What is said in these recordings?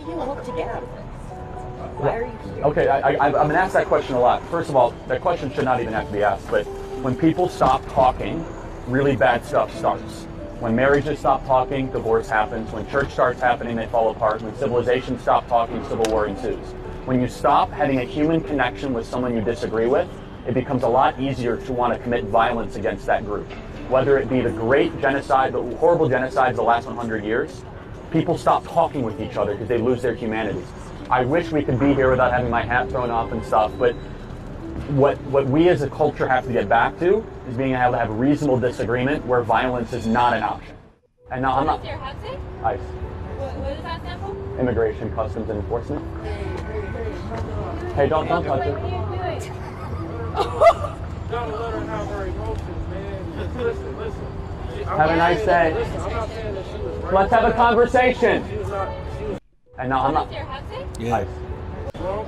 do you hope to get out of this? Why are you here? Okay, I'm going to ask that question a lot. First of all, that question should not even have to be asked, but when people stop talking, really bad stuff starts. When marriages stop talking, divorce happens. When church starts happening, they fall apart. When civilizations stop talking, civil war ensues. When you stop having a human connection with someone you disagree with, it becomes a lot easier to want to commit violence against that group. Whether it be the great genocide, the horrible genocides of the last 100 years, people stop talking with each other because they lose their humanity. I wish we could be here without having my hat thrown off and stuff, but what we as a culture have to get back to is being able to have reasonable disagreement where violence is not an option. And now I'm not. What's your hat say? ICE. What does that stand for? Immigration, Customs, and Enforcement. Hey, don't touch What are it. you doing? Gotta let her have her emotions, man. Listen. Have a nice day. Listen, I'm not saying that she was right. Let's have a conversation. She was not. And now I'm What not. does your hat say? Yeah. ICE.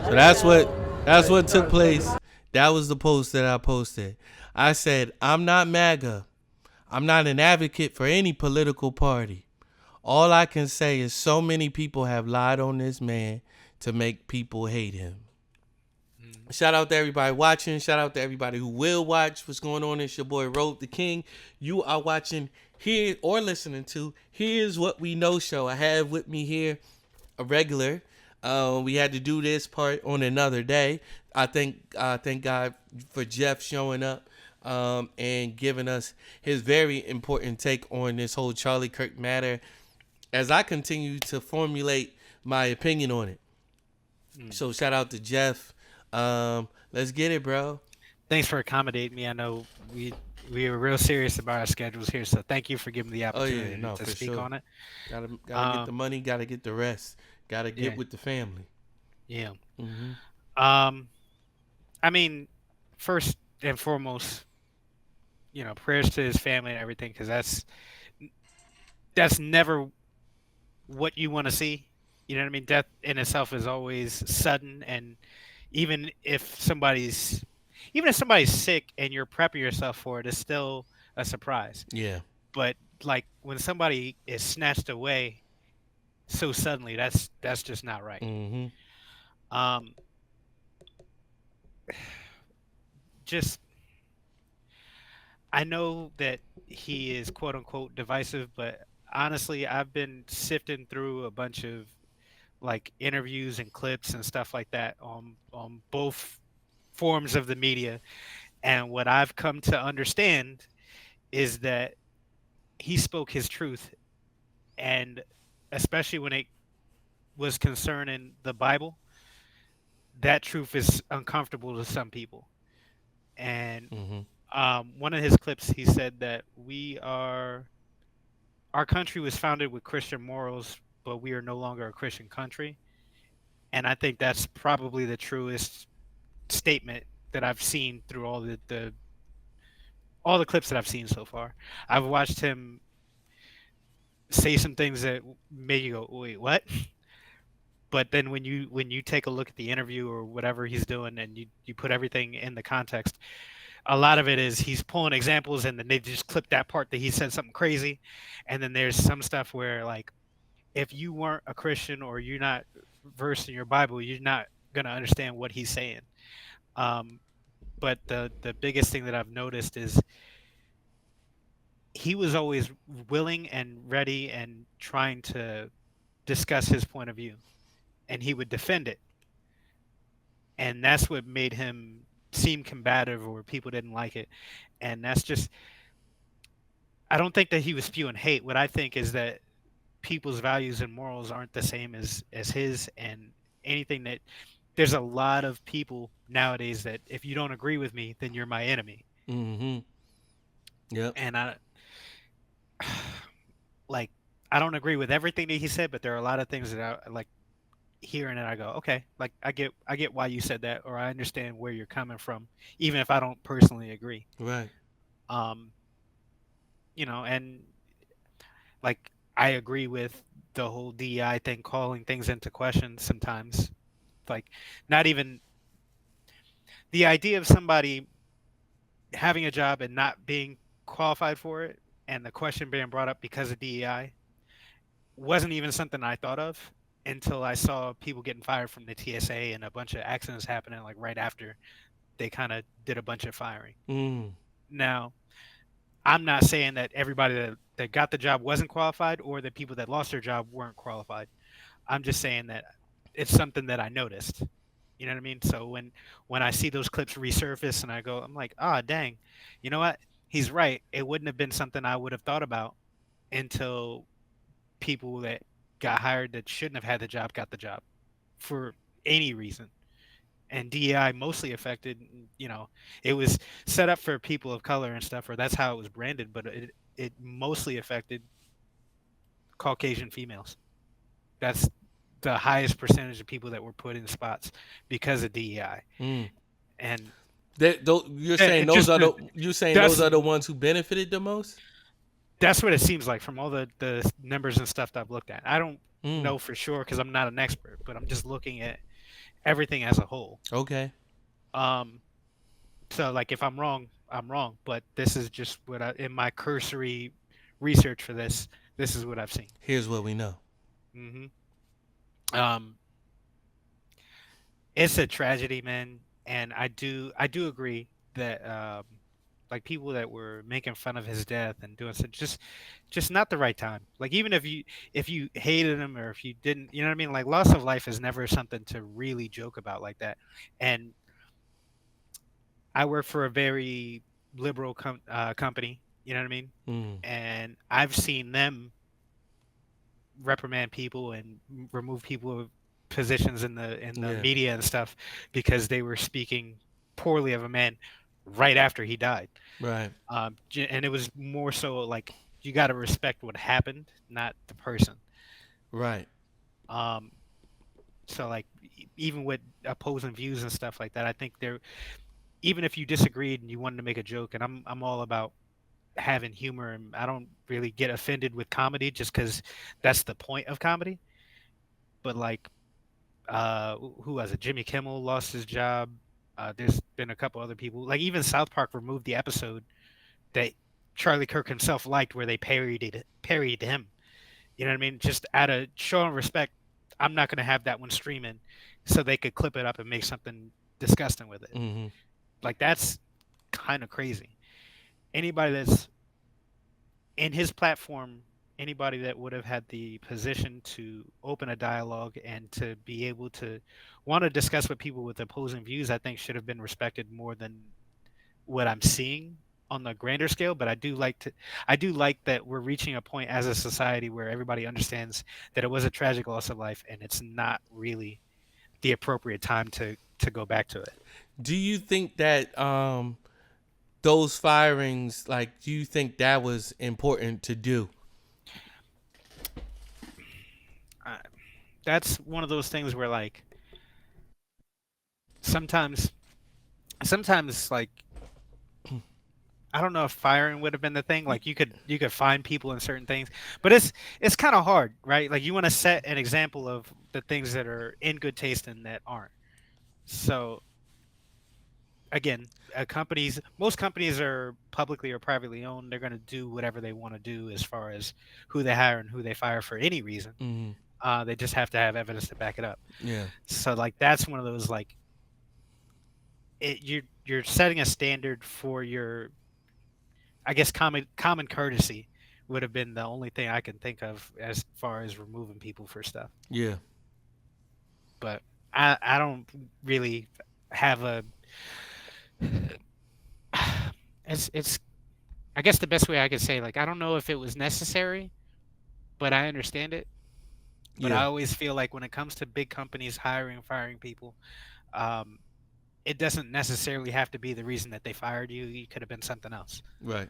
So that's what took place. That was the post that I posted. I said, I'm not MAGA. I'm not an advocate for any political party. All I can say is so many people have lied on this man to make people hate him. Shout out to everybody watching. Shout out to everybody who will watch. What's going on? It's your boy Robe the King. You are watching here or listening to Here's What We Know show. I have with me here a regular. We had to do this part on another day. I thank God for Jeff showing up and giving us his very important take on this whole Charlie Kirk matter as I continue to formulate my opinion on it. So shout out to Jeff. Let's get it, bro. Thanks for accommodating me. I know we were real serious about our schedules here, so thank you for giving me the opportunity to for speak sure. on it. Gotta get the money, gotta get the rest, gotta get with the family. Yeah. Mm-hmm. I mean, first and foremost, prayers to his family and everything, because that's never what you want to see. You know what I mean? Death in itself is always sudden, and even if somebody's sick and you're prepping yourself for it, it's still a surprise. Yeah. But like when somebody is snatched away so suddenly, that's just not right. Mm-hmm. I know that he is quote unquote divisive, but honestly, I've been sifting through a bunch of like interviews and clips and stuff like that on both forms of the media, and what I've come to understand is that he spoke his truth, and especially when it was concerning the Bible, that truth is uncomfortable to some people. And one of his clips, he said that our country was founded with Christian morals, but we are no longer a Christian country. And I think that's probably the truest statement that I've seen through all the clips that I've seen so far. I've watched him say some things that make you go, wait, what? But then when you take a look at the interview or whatever he's doing and you put everything in the context, a lot of it is he's pulling examples and then they just clip that part that he said something crazy. And then there's some stuff where, like, if you weren't a Christian or you're not versed in your Bible, you're not going to understand what he's saying. But the biggest thing that I've noticed is he was always willing and ready and trying to discuss his point of view, and he would defend it. And that's what made him seem combative, or people didn't like it. And that's just, I don't think that he was spewing hate. What I think is that people's values and morals aren't the same as his, and anything that, there's a lot of people nowadays that if you don't agree with me, then you're my enemy. Mm-hmm. Yep. And I don't agree with everything that he said, but there are a lot of things that I like hearing, and I go, okay, like I get why you said that, or I understand where you're coming from, even if I don't personally agree. Right. And like I agree with the whole DEI thing, calling things into question sometimes. Like, not even the idea of somebody having a job and not being qualified for it, and the question being brought up because of DEI wasn't even something I thought of. until I saw people getting fired from the TSA and a bunch of accidents happening like right after they kind of did a bunch of firing. Mm. Now, I'm not saying that everybody that got the job wasn't qualified or that people that lost their job weren't qualified. I'm just saying that it's something that I noticed. You know what I mean? So when I see those clips resurface and I'm like, ah, dang, you know what? He's right. It wouldn't have been something I would have thought about until people that got hired that shouldn't have had the job got the job for any reason. And DEI mostly affected, it was set up for people of color and stuff, or that's how it was branded, but it mostly affected Caucasian females. That's the highest percentage of people that were put in spots because of DEI. Mm. And you're saying those are the ones who benefited the most? That's what it seems like from all the numbers and stuff that I've looked at. I don't know for sure because I'm not an expert, but I'm just looking at everything as a whole. Okay. So like if I'm wrong, I'm wrong, but this is just what in my cursory research for this is what I've seen. Here's what we know. It's a tragedy, man, and I do agree that like people that were making fun of his death and doing such just not the right time. Like even if you hated him or if you didn't, you know what I mean? Like loss of life is never something to really joke about like that. And I work for a very liberal company, you know what I mean? And I've seen them reprimand people and remove people of positions in the media and stuff because they were speaking poorly of a man right after he died. Right. And it was more so like you got to respect what happened, not the person. Right. So like even with opposing views and stuff like that, I think even if you disagreed and you wanted to make a joke, and I'm all about having humor, and I don't really get offended with comedy just because that's the point of comedy. But like, who was it? Jimmy Kimmel lost his job. There's been a couple other people. Like even South Park removed the episode that Charlie Kirk himself liked, where they parodied him. You know what I mean? Just out of showing respect, I'm not going to have that one streaming, so they could clip it up and make something disgusting with it. Mm-hmm. Like that's kind of crazy. Anybody that's in his platform, anybody that would have had the position to open a dialogue and to be able to want to discuss with people with opposing views, I think should have been respected more than what I'm seeing on the grander scale. But I do like that we're reaching a point as a society where everybody understands that it was a tragic loss of life and it's not really the appropriate time to go back to it. Do you think that those firings, like, do you think that was important to do? That's one of those things where, like, sometimes, like, I don't know if firing would have been the thing. Like, you could find people in certain things, but it's kind of hard, right? Like, you want to set an example of the things that are in good taste and that aren't. So, again, most companies are publicly or privately owned. They're going to do whatever they want to do as far as who they hire and who they fire for any reason. Mm-hmm. They just have to have evidence to back it up. Yeah. So like that's one of those like you're setting a standard for your, I guess common courtesy would have been the only thing I can think of as far as removing people for stuff. Yeah. But I don't really have a. It's I guess the best way I could say, like, I don't know if it was necessary, but I understand it. But I always feel like when it comes to big companies hiring and firing people, it doesn't necessarily have to be the reason that they fired you. You could have been something else. Right.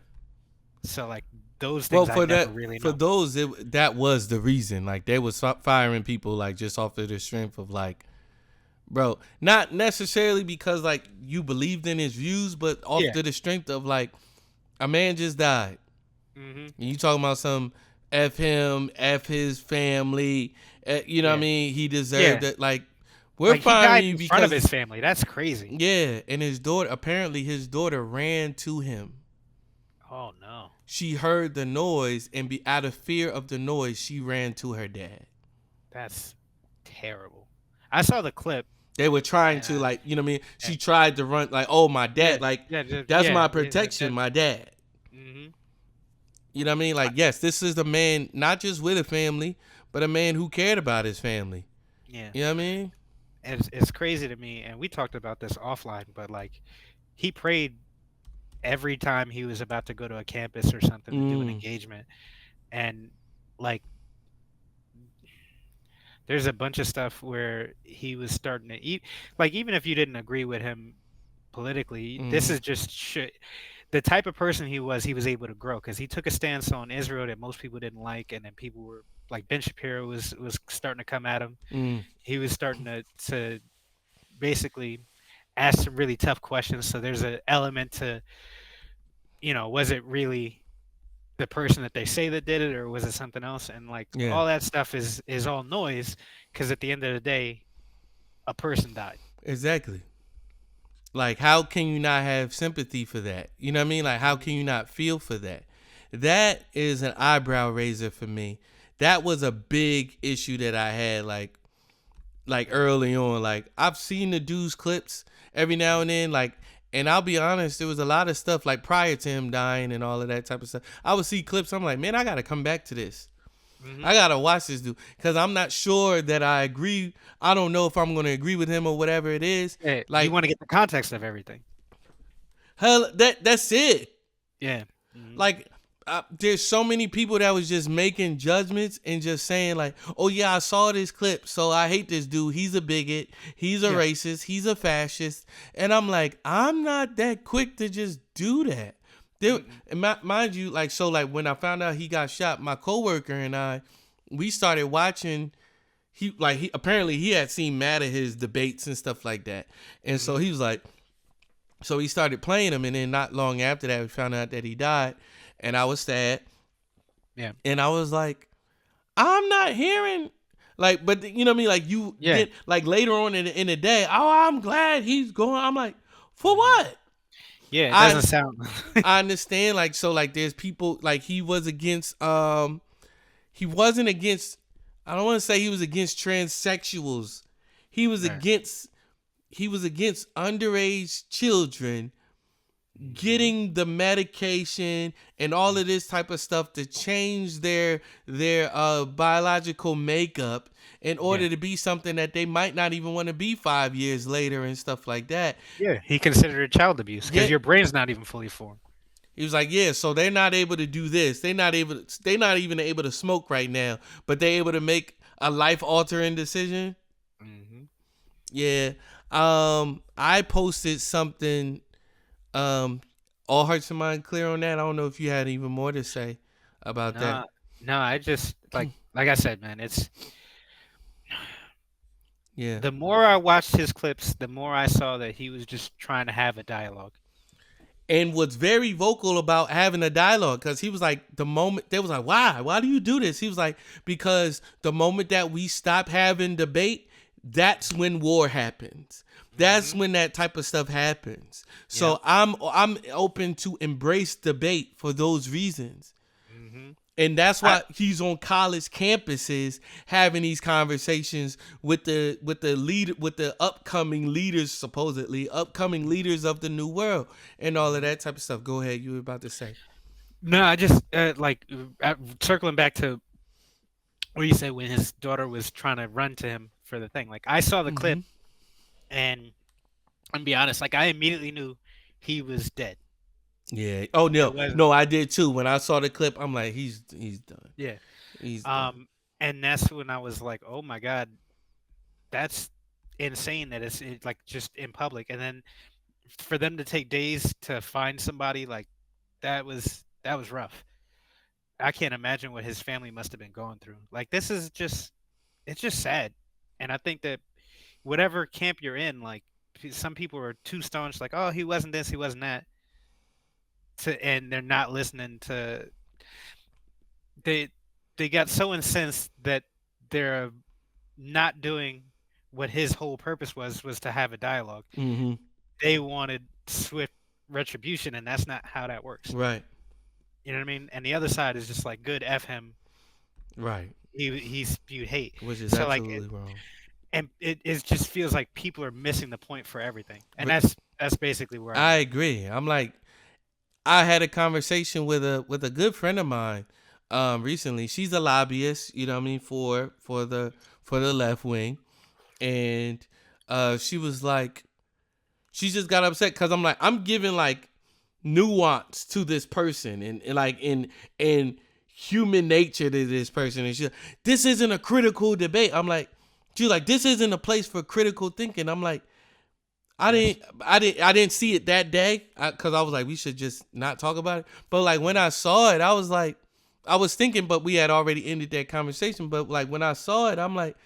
So like those things, well, I never really know. For those, that was the reason. Like they was firing people like just off of the strength of like, bro, not necessarily because like you believed in his views, but off to the strength of like a man just died. Mm-hmm. And you talking about some F him, F his family. You know what I mean? He deserved it. Like we're like firing you in because front of his family. That's crazy. Yeah, and his daughter ran to him. Oh no. She heard the noise and out of fear of the noise, she ran to her dad. That's terrible. I saw the clip. They were trying to, like, you know what I mean? She tried to run, like, oh, my dad. Like, that's my protection, my dad. Mm-hmm. You know what I mean? Like, yes, this is a man, not just with a family, but a man who cared about his family. Yeah. You know what I mean? It's crazy to me, and we talked about this offline, but, like, he prayed every time he was about to go to a campus or something to do an engagement. And, like, there's a bunch of stuff where he was starting to eat. Like, even if you didn't agree with him politically, this is just shit. The type of person he was able to grow, because he took a stance on Israel that most people didn't like, and then people were like, Ben Shapiro was starting to come at him. He was starting to basically ask some really tough questions. So there's an element to, you know, was it really the person that they say that did it, or was it something else? And, like, all that stuff is all noise, because at the end of the day, a person died. Exactly. Like, how can you not have sympathy for that? You know what I mean? Like, how can you not feel for that? That is an eyebrow raiser for me. That was a big issue that I had, like early on. Like, I've seen the dude's clips every now and then, like, and I'll be honest, there was a lot of stuff, like, prior to him dying and all of that type of stuff. I would see clips, I'm like, man, I got to come back to this. I got to watch this dude, because I'm not sure that I agree. I don't know if I'm going to agree with him or whatever it is. Hey, like, you want to get the context of everything. Hell, that's it. Yeah. Like, there's so many people that was just making judgments and just saying, like, oh, yeah, I saw this clip, so I hate this dude. He's a bigot. He's a racist. He's a fascist. And I'm like, I'm not that quick to just do that. And mind you, like, so, like, when I found out he got shot, my coworker and I, we started watching. He apparently he had seen mad at his debates and stuff like that, and so he was like, so he started playing them, and then not long after that, we found out that he died, and I was sad. Yeah, and I was like, I'm not hearing, like, but you know what I mean, like, you get, like, later on in the day, oh, I'm glad he's going. I'm like, for what? Yeah, it doesn't sound. I understand, like, so, like, there's people, like, he was against, he wasn't against, I don't want to say he was against transsexuals. He was against underage children getting the medication and all of this type of stuff to change their biological makeup in order to be something that they might not even want to be 5 years later and stuff like that. Yeah, he considered it child abuse, because your brain's not even fully formed. He was like, yeah, so they're not able to do this. They're not even able to smoke right now, but they're able to make a life-altering decision. Yeah. I posted something, all hearts and mind clear on that. I don't know if you had even more to say about that. No, I just, like I said, man, it's, the more I watched his clips, the more I saw that he was just trying to have a dialogue. And was very vocal about having a dialogue, because he was like, the moment they was like, why do you do this? He was like, because the moment that we stop having debate, that's when war happens. That's when that type of stuff happens. So I'm open to embrace debate for those reasons. And that's why he's on college campuses having these conversations with the upcoming leaders, supposedly upcoming leaders of the new world and all of that type of stuff. Go ahead, you were about to say. No, I just circling back to what you said when his daughter was trying to run to him for the thing. Like, I saw the clip, and I'm be honest, like, I immediately knew he was dead. Yeah. Oh no, I did too. When I saw the clip, I'm like, he's done. Yeah. He's done. And that's when I was like, oh my God, that's insane that it's like just in public. And then for them to take days to find somebody, like, that was rough. I can't imagine what his family must have been going through. Like, this is just, it's just sad. And I think that whatever camp you're in, like, some people are too staunch, like, oh, he wasn't this, he wasn't that. And they're not listening to, they got so incensed that they're not doing what his whole purpose was to have a dialogue. They wanted swift retribution, and that's not how that works. Right. You know what I mean? And the other side is just like, good, F him. Right. He spewed hate. Which is absolutely wrong. and it just feels like people are missing the point for everything, and But that's basically where I I'm agree. I'm like, I had a conversation with a good friend of mine recently. She's a lobbyist, you know what I mean, for the left wing. And she was like, she just got upset because I'm like, I'm giving like nuance to this person and like in human nature to this person. And she, this isn't a critical debate. I'm like, she's like, this isn't a place for critical thinking. I'm like, I didn't see it that day because I was like, we should just not talk about it. But like when I saw it, I was like, I was thinking, but we had already ended that conversation. But like when I saw it, I'm like,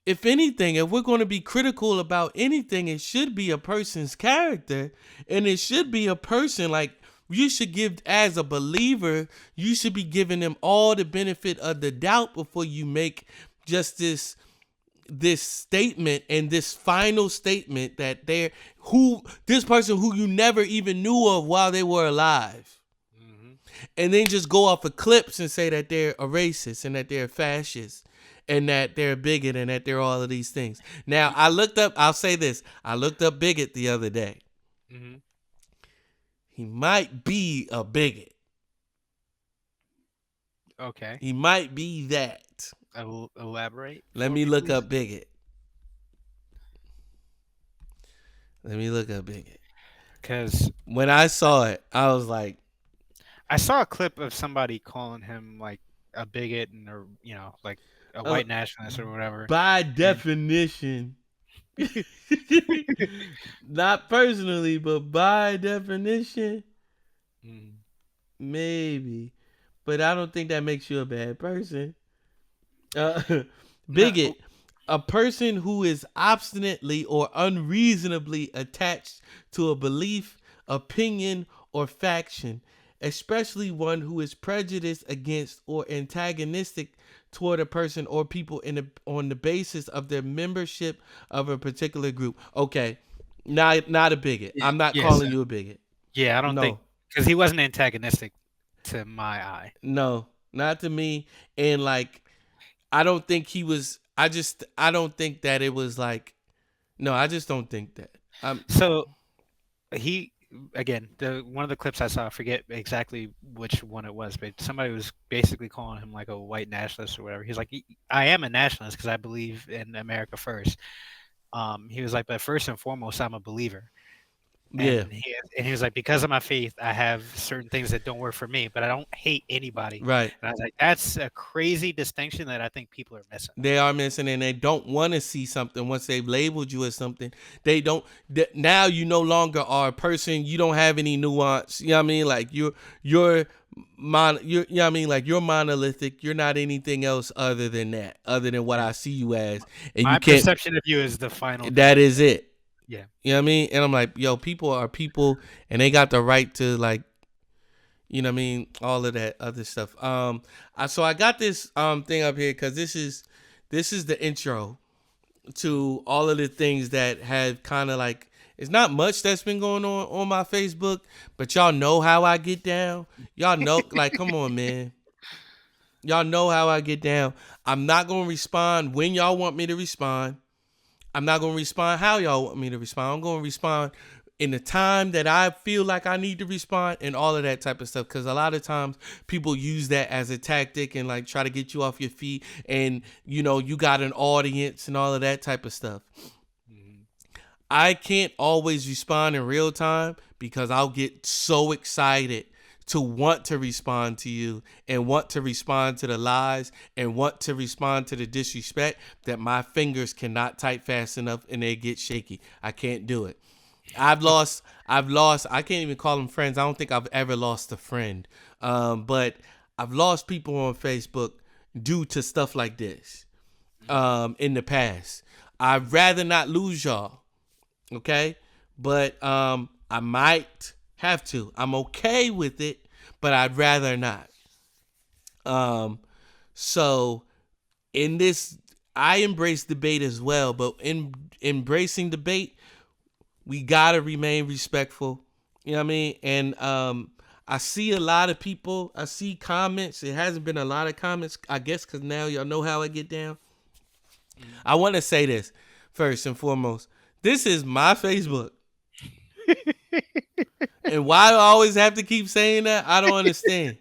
if anything, if we're going to be critical about anything, it should be a person's character, and it should be a person like you should give as a believer. You should be giving them all the benefit of the doubt before you make just this statement and this final statement that this person who you never even knew of while they were alive, and then just go off of clips and say that they're a racist and that they're fascist and that they're a bigot and that they're all of these things. Now I'll say this, I looked up bigot the other day. Mm-hmm. He might be a bigot. Okay. He might be that. I will elaborate. Let me look up bigot. Let me look up bigot. Because when I saw it, I was like, I saw a clip of somebody calling him like a bigot and or like a white nationalist or whatever. By definition, not personally, but by definition, maybe. But I don't think that makes you a bad person. Bigot, a person who is obstinately or unreasonably attached to a belief, opinion, or faction, especially one who is prejudiced against or antagonistic toward a person or people on the basis of their membership of a particular group. Okay, not a bigot. I'm not calling you a bigot. Yeah, I don't think, because he wasn't antagonistic to my eye. No, not to me. And like, I don't think he was. I don't think that it was like. No, I just don't think that. So he, again, one of the clips I saw, I forget exactly which one it was, but somebody was basically calling him like a white nationalist or whatever. He's like, I am a nationalist because I believe in America first. He was like, but first and foremost, I'm a believer. And he was like, because of my faith, I have certain things that don't work for me, but I don't hate anybody. Right. And I was like, that's a crazy distinction that I think people are missing. They are missing, and they don't want to see something once they've labeled you as something. They don't. Now you no longer are a person. You don't have any nuance. You know what I mean? Like you're you know what I mean? Like you're monolithic. You're not anything else other than that, other than what I see you as. And my you can't, perception of you is the final. That is it. Yeah. You know what I mean? And I'm like, yo, people are people, and they got the right to like, you know what I mean? All of that other stuff. So I got this thing up here because this is the intro to all of the things that have kind of like, it's not much that's been going on my Facebook, but y'all know how I get down. Y'all know, like, come on, man. Y'all know how I get down. I'm not going to respond when y'all want me to respond. I'm not going to respond how y'all want me to respond. I'm going to respond in the time that I feel like I need to respond and all of that type of stuff. Because a lot of times people use that as a tactic and like try to get you off your feet. And, you know, you got an audience and all of that type of stuff. I can't always respond in real time because I'll get so excited to want to respond to you and want to respond to the lies and want to respond to the disrespect that my fingers cannot type fast enough and they get shaky. I can't do it. I've lost, I can't even call them friends. I don't think I've ever lost a friend. But I've lost people on Facebook due to stuff like this in the past. I'd rather not lose y'all. Okay? But I might have to. I'm okay with it, but I'd rather not. So in this, I embrace debate as well, but in embracing debate, we gotta remain respectful. You know what I mean? And I see a lot of people, I see comments. It hasn't been a lot of comments, I guess, because now y'all know how I get down. I want to say this first and foremost. This is my Facebook. And why do I always have to keep saying that? I don't understand.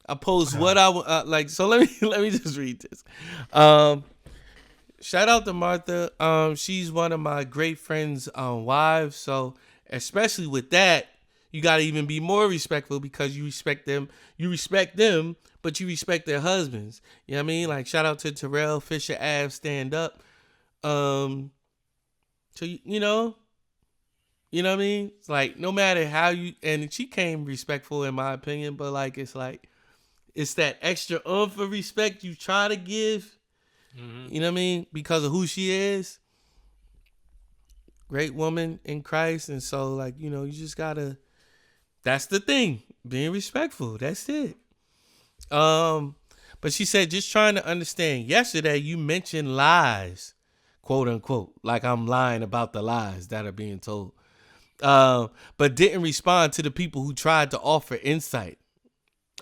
I post what I like. So let me just read this. Shout out to Martha. She's one of my great friends' wives. So especially with that, you gotta even be more respectful because you respect them. You respect them, but you respect their husbands. You know what I mean? Like shout out to Terrell Fisher Ave Stand Up. So you know what I mean? It's like no matter how you, and she came respectful in my opinion, but like it's that extra oomph of respect you try to give. Mm-hmm. You know what I mean? Because of who she is. Great woman in Christ. And so like, you know, you just gotta, that's the thing. Being respectful. That's it. But she said, just trying to understand. Yesterday you mentioned lies, quote unquote. Like I'm lying about the lies that are being told. But didn't respond to the people who tried to offer insight.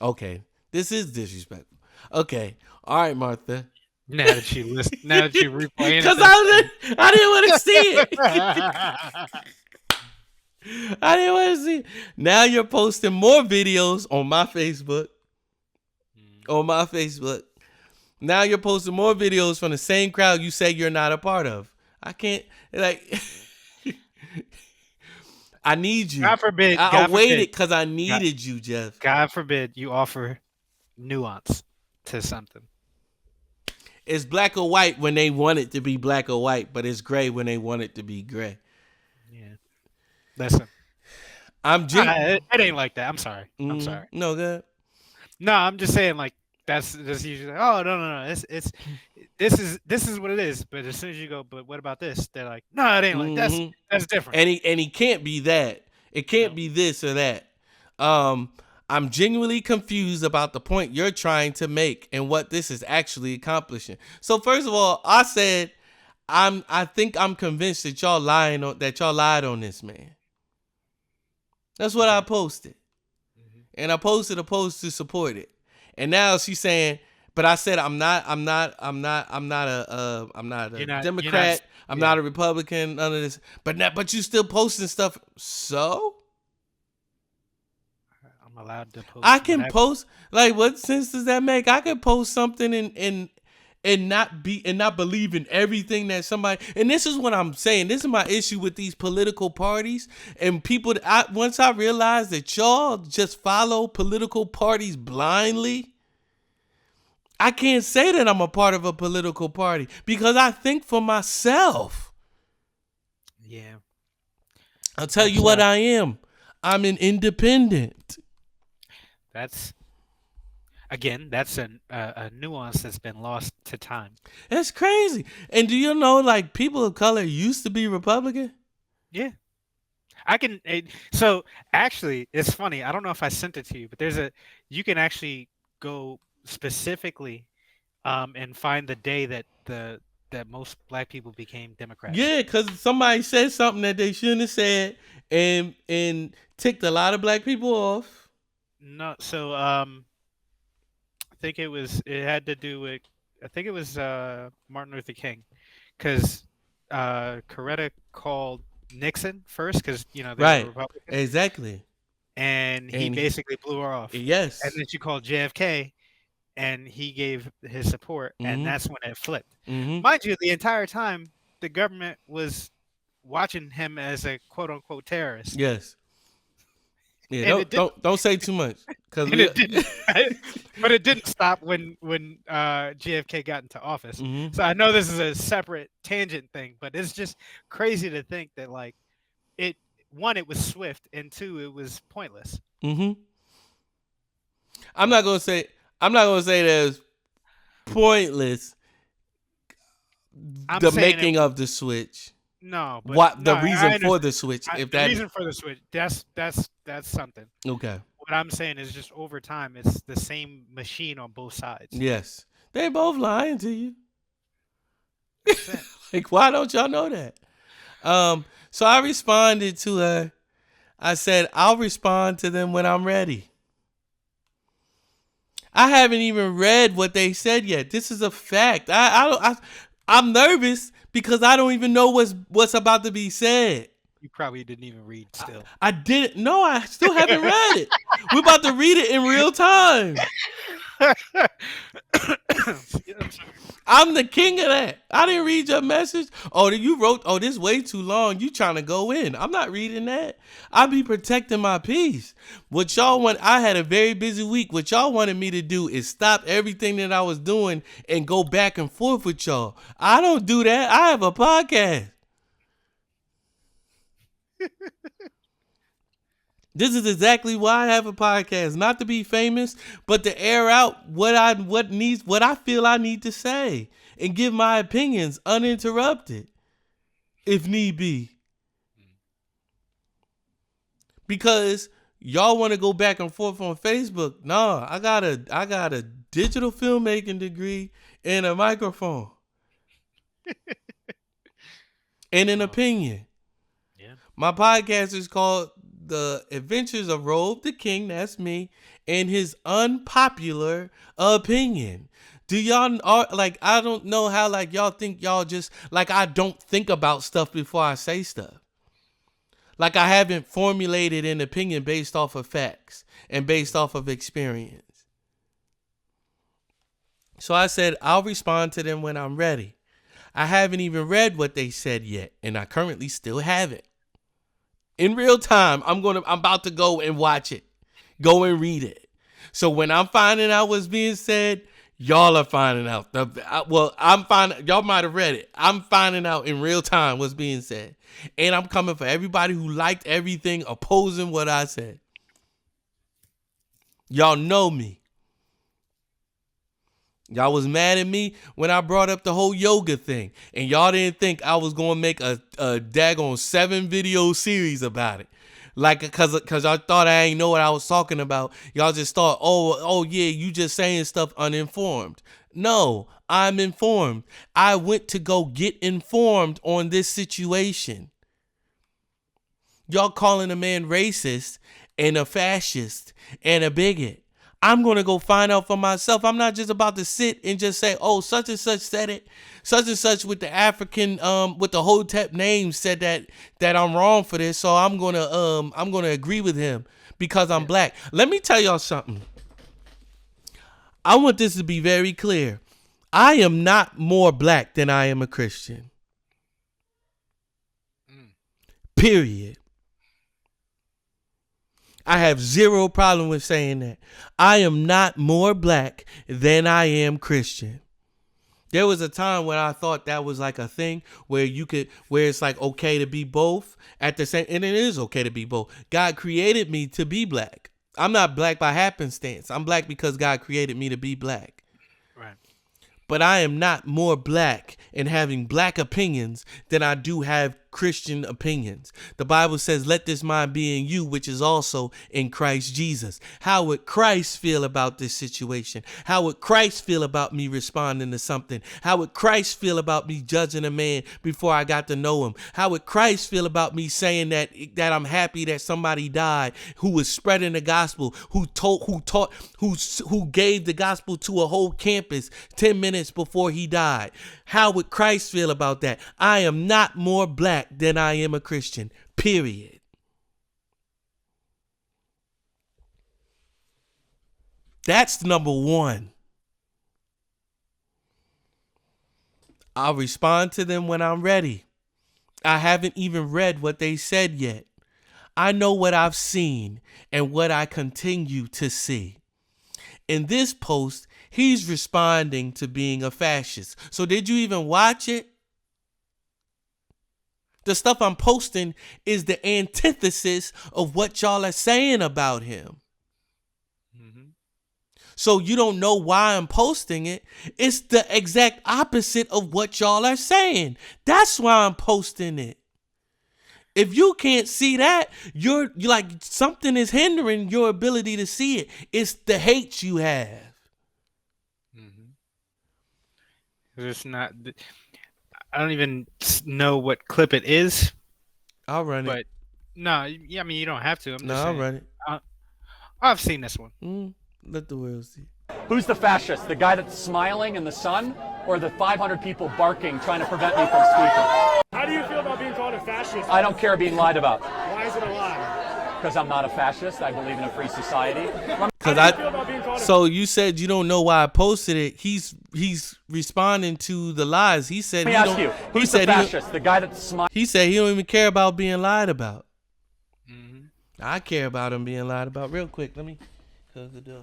Okay. This is disrespectful. Okay. All right, Martha. Now that you replaying it. Because I didn't want to see it. I didn't want to see it. Now you're posting more videos on my Facebook. Now you're posting more videos from the same crowd you say you're not a part of. I can't, like, I need you. God forbid. I waited because I needed you, Jeff. God forbid you offer nuance to something. It's black or white when they want it to be black or white, but it's gray when they want it to be gray. Yeah. Listen. It ain't like that. I'm sorry. I'm sorry. No, good. No, I'm just saying like that's usually like, oh no. This is what it is. But as soon as you go, but what about this? They're like, no, it ain't like that's different. And he can't be that. It can't be this or that. I'm genuinely confused about the point you're trying to make and what this is actually accomplishing. So first of all, I said I think I'm convinced that y'all lied on this man. That's what I posted. And I posted a post to support it. And now she's saying, but I said I'm not a Democrat. I'm not a Republican. None of this. But you still posting stuff. So allowed to post. I can post, like, what sense does that make? I can post something and not believe in everything that somebody, and this is what I'm saying. This is my issue with these political parties and people. Once I realized that y'all just follow political parties blindly, I can't say that I'm a part of a political party because I think for myself. Yeah. I'll tell you what I am. I'm an independent. That's a nuance that's been lost to time. That's crazy. And do you know, like, people of color used to be Republican? Yeah. So actually, it's funny. I don't know if I sent it to you, but you can actually go specifically and find the day that most black people became Democrats. Yeah, because somebody said something that they shouldn't have said and ticked a lot of black people off. No, so I think it had to do with, I think it was Martin Luther King, because Coretta called Nixon first because they were Republican. Exactly. And he basically blew her off. Yes. And then she called JFK, and he gave his support, and that's when it flipped. Mind you, the entire time the government was watching him as a quote unquote terrorist. Yes. Yeah, don't say too much, but it didn't stop when JFK got into office. So I know this is a separate tangent thing, but it's just crazy to think that like it was swift, and two, it was pointless. I'm not gonna say that it's pointless. The making of the switch. No, but what the reason for the switch? The reason for the switch, that's something. Okay. What I'm saying is just over time, it's the same machine on both sides. Yes, they both lying to you. Like, why don't y'all know that? So I responded to her. I said, I'll respond to them when I'm ready. I haven't even read what they said yet. This is a fact. I'm nervous because I don't even know what's about to be said. You probably didn't even read still. I didn't. No, I still haven't read it. We're about to read it in real time. I'm the king of that. I didn't read your message. Oh, you wrote, oh, this way too long. You trying to go in. I'm not reading that. I be protecting my peace. What y'all want, I had a very busy week. What y'all wanted me to do is stop everything that I was doing and go back and forth with y'all. I don't do that. I have a podcast. This is exactly why I have a podcast, not to be famous, but to air out what I feel I need to say and give my opinions uninterrupted, if need be. Because y'all want to go back and forth on Facebook. No, I got a digital filmmaking degree and a microphone. And an opinion. Yeah. My podcast is called The Adventures of Robe the King, that's me, and his unpopular opinion. Do y'all, like, I don't know how, like, y'all think y'all just, like, I don't think about stuff before I say stuff. Like, I haven't formulated an opinion based off of facts and based off of experience. So I said, I'll respond to them when I'm ready. I haven't even read what they said yet, and I currently still haven't. In real time, I'm about to go and watch it. Go and read it. So when I'm finding out what's being said, y'all are finding out. Y'all might have read it. I'm finding out in real time what's being said. And I'm coming for everybody who liked everything opposing what I said. Y'all know me. Y'all was mad at me when I brought up the whole yoga thing. And y'all didn't think I was going to make a daggone 7-video series about it. Like, because I thought I ain't know what I was talking about. Y'all just thought, oh yeah, you just saying stuff uninformed. No, I'm informed. I went to go get informed on this situation. Y'all calling a man racist and a fascist and a bigot. I'm going to go find out for myself. I'm not just about to sit and just say, oh, such and such said it. Such and such with the African, with the Hotep name said that I'm wrong for this. So I'm going to agree with him because I'm black. Let me tell y'all something. I want this to be very clear. I am not more black than I am a Christian. Period. I have zero problem with saying that. I am not more black than I am Christian. There was a time when I thought that was like a thing where it's like okay to be both at the same, and it is okay to be both. God created me to be black. I'm not black by happenstance. I'm black because God created me to be black. Right. But I am not more black in having black opinions than I do have Christian opinions. The Bible says, let this mind be in you, which is also in Christ Jesus. How would Christ feel about this situation? How would Christ feel about me responding to something? How would Christ feel about me judging a man before I got to know him? How would Christ feel about me saying that I'm happy that somebody died who was spreading the gospel, who gave the gospel to a whole campus 10 minutes before he died? How would Christ feel about that? I am not more black than I am a Christian, period. That's number one. I'll respond to them when I'm ready. I haven't even read what they said yet. I know what I've seen and what I continue to see. In this post, he's responding to being a fascist. So did you even watch it? The stuff I'm posting is the antithesis of what y'all are saying about him. Mm-hmm. So you don't know why I'm posting it. It's the exact opposite of what y'all are saying. That's why I'm posting it. If you can't see that, you're like something is hindering your ability to see it. It's the hate you have. Mm-hmm. It's not. I don't even know what clip it is. I'll run it. No, yeah, I mean you don't have to. I'll run it. I've seen this one. Let the world see. Who's the fascist? The guy that's smiling in the sun, or the 500 people barking trying to prevent me from speaking? How do you feel about being called a fascist? I don't care being lied about. Why is it a lie? Because I'm not a fascist. I believe in a free society. So you said you don't know why I posted it. He's responding to the lies. He said Let me ask you, who's the fascist? The guy that's smiling? He said he don't even care about being lied about. Mm-hmm. I care about him being lied about. Real quick, let me close the door.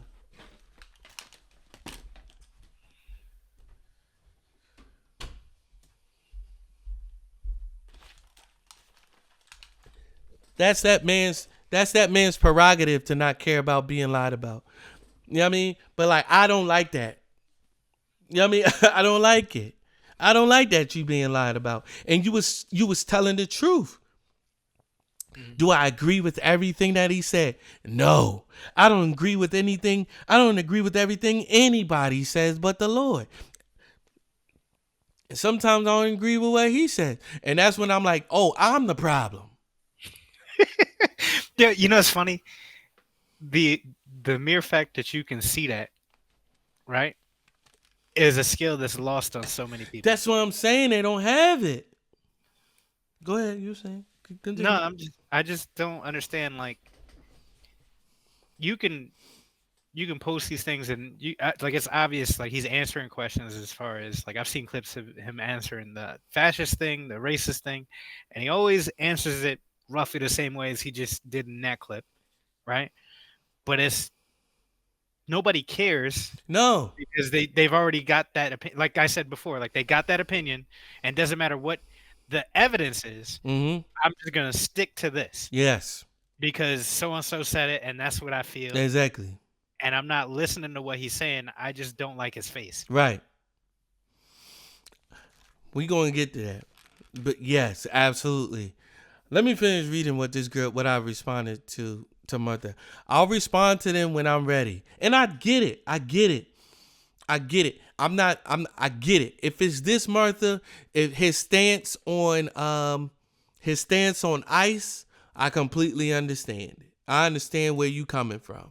That's that man's prerogative to not care about being lied about. You know what I mean? But like, I don't like that. You know what I mean? I don't like it. I don't like that you being lied about. And you was telling the truth. Do I agree with everything that he said? No. I don't agree with anything. I don't agree with everything anybody says but the Lord. And sometimes I don't agree with what he says. And that's when I'm like, oh, I'm the problem. Yeah, you know, it's funny. The mere fact that you can see that, right, is a skill that's lost on so many people. That's what I'm saying. They don't have it. Go ahead. You're saying. Continue. No, I just don't understand. Like, you can post these things and like, it's obvious. Like, he's answering questions as far as, like, I've seen clips of him answering the fascist thing, the racist thing, and he always answers it roughly the same way as he just did in that clip, right? But it's nobody cares. No, because they've already got that opinion. Like I said before, like, they got that opinion, and doesn't matter what the evidence is. Mm-hmm. I'm just gonna stick to this. Yes, because so and so said it, and that's what I feel. Exactly. And I'm not listening to what he's saying. I just don't like his face. Right. We're going to get to that. But yes, absolutely. Let me finish reading what I responded to Martha. I'll respond to them when I'm ready. And I get it. I get it. I get it. If it's this, Martha, if his stance on ICE, I completely understand it. I understand where you coming from.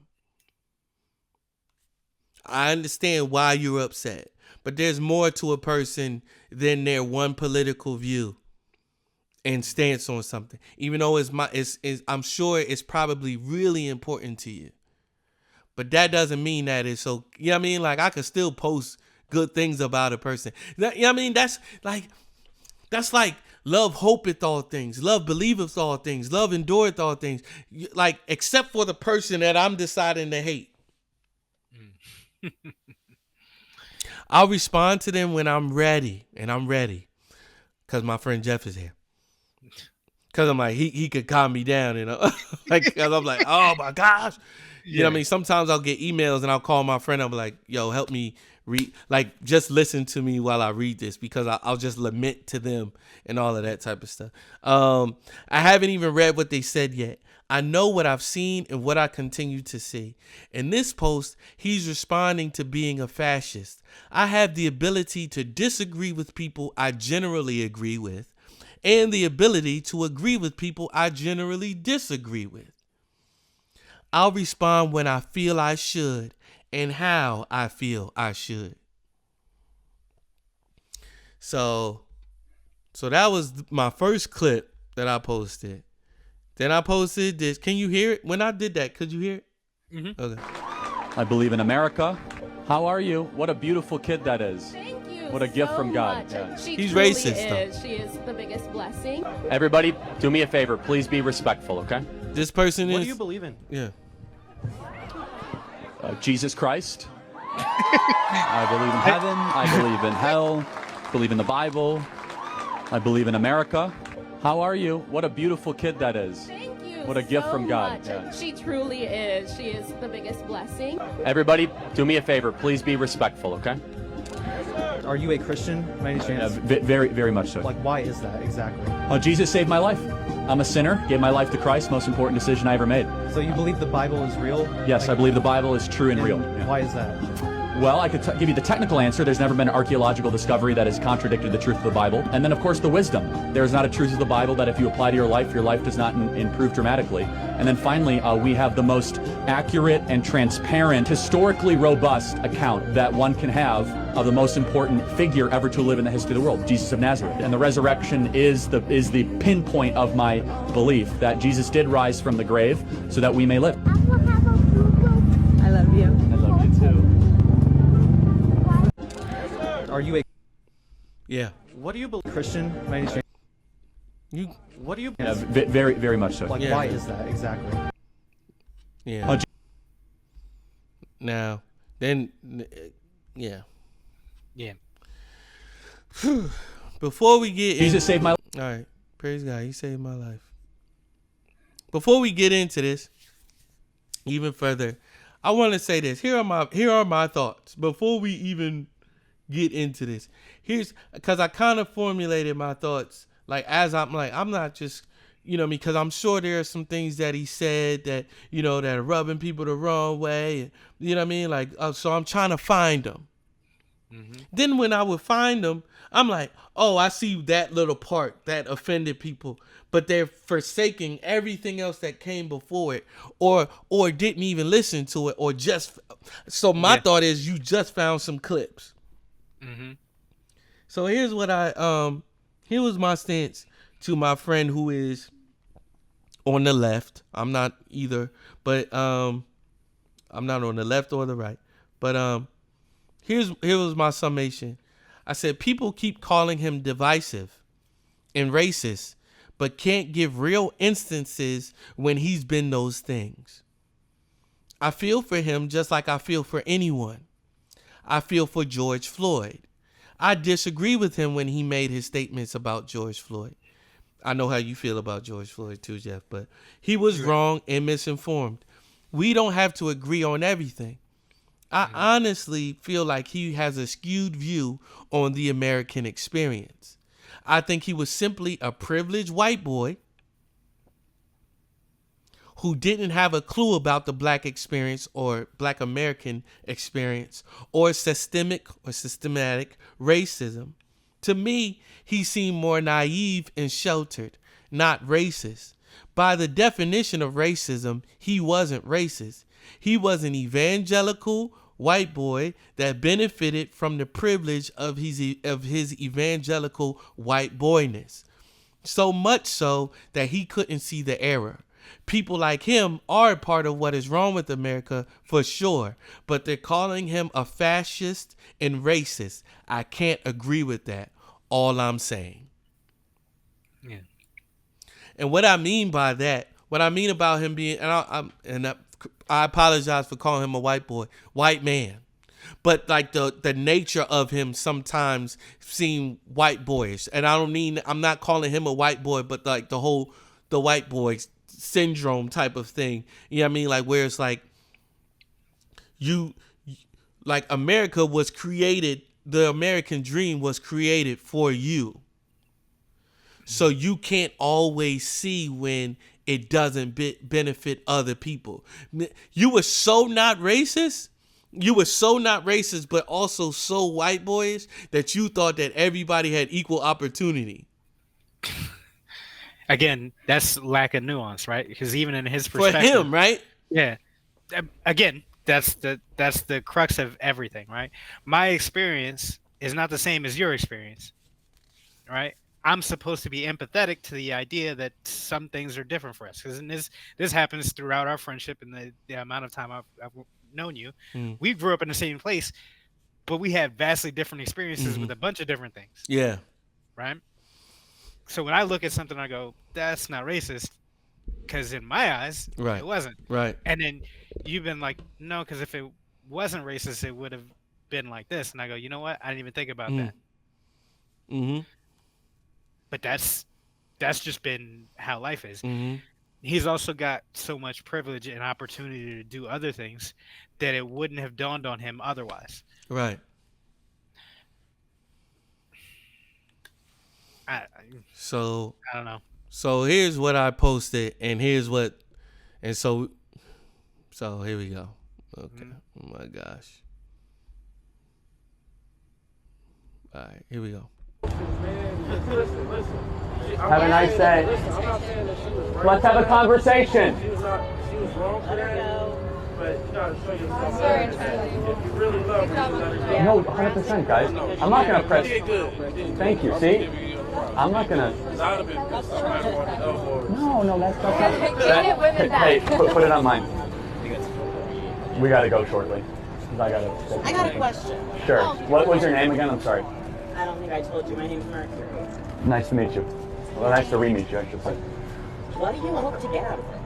I understand why you're upset. But there's more to a person than their one political view and stance on something. Even though I'm sure it's probably really important to you. But that doesn't mean that it's so, you know what I mean? Like, I could still post good things about a person. You know what I mean? That's like love hopeth all things. Love believeth all things. Love endureth all things. Like, except for the person that I'm deciding to hate. I'll respond to them when I'm ready. And I'm ready. Because my friend Jeff is here. Because I'm like, he could calm me down, you know? Like, because I'm like, oh my gosh. You know what I mean? Sometimes I'll get emails and I'll call my friend. I'm like, yo, help me read. Like, just listen to me while I read this, because I'll just lament to them and all of that type of stuff. I haven't even read what they said yet. I know what I've seen and what I continue to see. In this post, he's responding to being a fascist. I have the ability to disagree with people I generally agree with, and the ability to agree with people I generally disagree with. I'll respond when I feel I should and how I feel I should. So that was my first clip that I posted. Then I posted this. Can you hear it? When I did that, could you hear it? Mm-hmm. Okay. I believe in America. How are you? What a beautiful kid that is. Thank you. What a gift from God. Yeah. He's racist, though. She is the biggest blessing. Everybody, do me a favor. Please be respectful, okay? This person is. What do you believe in? Yeah. Jesus Christ. I believe in heaven. I believe in hell. Believe in the Bible. I believe in America. How are you? What a beautiful kid that is. Thank you. What a gift from God. Yeah. She truly is. She is the biggest blessing. Everybody, do me a favor. Please be respectful, okay? Are you a Christian, by any chance? Very, very much so. Like, why is that exactly? Jesus saved my life. I'm a sinner, gave my life to Christ, most important decision I ever made. So you believe the Bible is real? Yes, I believe the Bible is true and real. Yeah. Why is that? Well, I could give you the technical answer. There's never been an archaeological discovery that has contradicted the truth of the Bible. And then, of course, the wisdom. There's not a truth of the Bible that if you apply to your life does not improve dramatically. And then finally, we have the most accurate and transparent, historically robust account that one can have of the most important figure ever to live in the history of the world, Jesus of Nazareth. And the resurrection is the pinpoint of my belief that Jesus did rise from the grave so that we may live. I love you. I love you too. Are you a Yeah. what do you believe? Christian by any chance? What do you Yeah, very, very much so. like? Yeah. Why is that exactly? Yeah. Now, then, yeah. Yeah. Before we get Jesus saved my life. all right, praise God, He saved my life. Before we get into this even further, I want to say this. Here are my thoughts before we even get into this. Here's because I kind of formulated my thoughts like as I'm not just because I'm sure there are some things that he said that that are rubbing people the wrong way. You know what I mean? Like so I'm trying to find them. Mm-hmm. Then when I would find them, I'm like, oh, I see that little part that offended people, but they're forsaking everything else that came before it, or didn't even listen to it, or just. So my thought is, you just found some clips. Mm-hmm. So here's what here was my stance to my friend who is on the left. I'm not either, but I'm not on the left or the right, but here was my summation. I said, people keep calling him divisive and racist, but can't give real instances when he's been those things. I feel for him just like I feel for anyone. I feel for George Floyd. I disagree with him when he made his statements about George Floyd. I know how you feel about George Floyd too, Jeff, but he was wrong and misinformed. We don't have to agree on everything. I honestly feel like he has a skewed view on the American experience. I think he was simply a privileged white boy who didn't have a clue about the black experience or black American experience or systematic racism. To me, he seemed more naive and sheltered, not racist. By the definition of racism, he wasn't racist. He was an evangelical white boy that benefited from the privilege of his evangelical white boyness. So much so that he couldn't see the error. People like him are part of what is wrong with America for sure, but they're calling him a fascist and racist. I can't agree with that. All I'm saying. Yeah. And what I mean by that, what I mean about him being, I apologize for calling him a white man, but like the nature of him sometimes seem white boyish, and I'm not calling him a white boy, but like the white boy syndrome type of thing. You know what I mean? Like where it's like America was created, the American dream was created for you. So you can't always see when it doesn't benefit other people. You were so not racist. You were so not racist, but also so white boyish that you thought that everybody had equal opportunity. Again, that's lack of nuance, right? Because even in his perspective, for him, right? Yeah. Again, that's the crux of everything, right? My experience is not the same as your experience, right? I'm supposed to be empathetic to the idea that some things are different for us, because this happens throughout our friendship and the amount of time I've known you. We grew up in the same place, but we had vastly different experiences with a bunch of different things. Yeah. Right? So when I look at something, I go, that's not racist, because in my eyes, it wasn't. Right. And then you've been like, no, because if it wasn't racist, it would have been like this. And I go, you know what? I didn't even think about that. Mm-hmm. But that's just been how life is. Mm-hmm. He's also got so much privilege and opportunity to do other things that it wouldn't have dawned on him otherwise. Right. So I don't know. So here's what I posted, and so here we go. Okay. Oh my gosh. All right, here we go. Have a nice day. Let's have a conversation. She was wrong for that. But you gotta show yourself. Sorry, If Charlie. you really love her, you let her go. No, 100%, guys. I'm not gonna press. Thank you. See, I'm not gonna. No, that's Hey, put it on mine. We gotta go shortly. I got a question. Sure. What was your name again? I'm sorry. I don't think I told you. My name's Mercury. Nice to meet you. Well, nice to re-meet you, I should say. What do you hope to get out of this?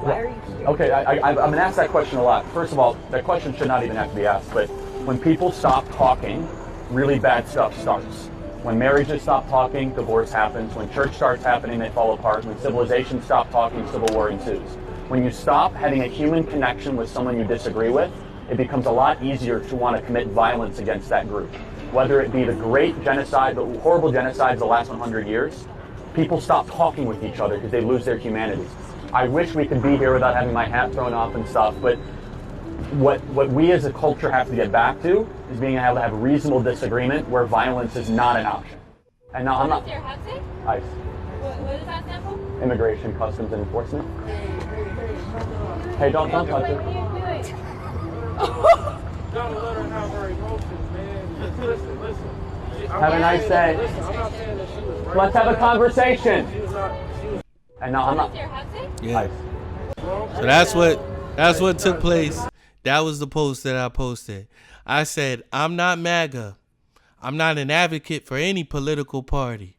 Why are you here? Okay, I've been asked that question a lot. First of all, that question should not even have to be asked, but when people stop talking, really bad stuff starts. When marriages stop talking, divorce happens. When church starts happening, they fall apart. When civilizations stop talking, civil war ensues. When you stop having a human connection with someone you disagree with, it becomes a lot easier to want to commit violence against that group. Whether it be the great genocide, the horrible genocides of the last 100 years, people stop talking with each other because they lose their humanity. I wish we could be here without having my hat thrown off and stuff, but what we as a culture have to get back to is being able to have reasonable disagreement where violence is not an option. And now I'm not. What does your hat say? ICE. What does that stand for? Immigration, Customs, and Enforcement. Hey, don't touch What are it. you doing? You gotta let her have her emotions, man. Listen. Have a nice day. Listen, I'm not saying that she was right. Let's have a conversation. She was And now I'm What not. does your hat say? Yeah. ICE. So that's what took place. That was the post that I posted. I said, I'm not MAGA. I'm not an advocate for any political party.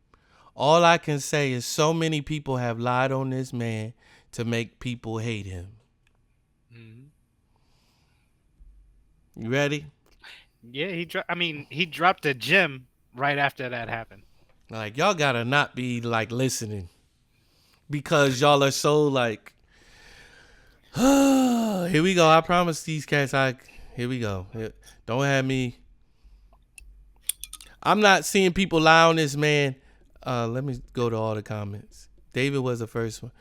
All I can say is so many people have lied on this man to make people hate him. You ready? Yeah, he dropped a gem right after that happened. Like, y'all gotta not be like listening because y'all are so like, here we go. I promise these cats. Here we go. Don't have me. I'm not seeing people lie on this man. Let me go to all the comments. David was the first one.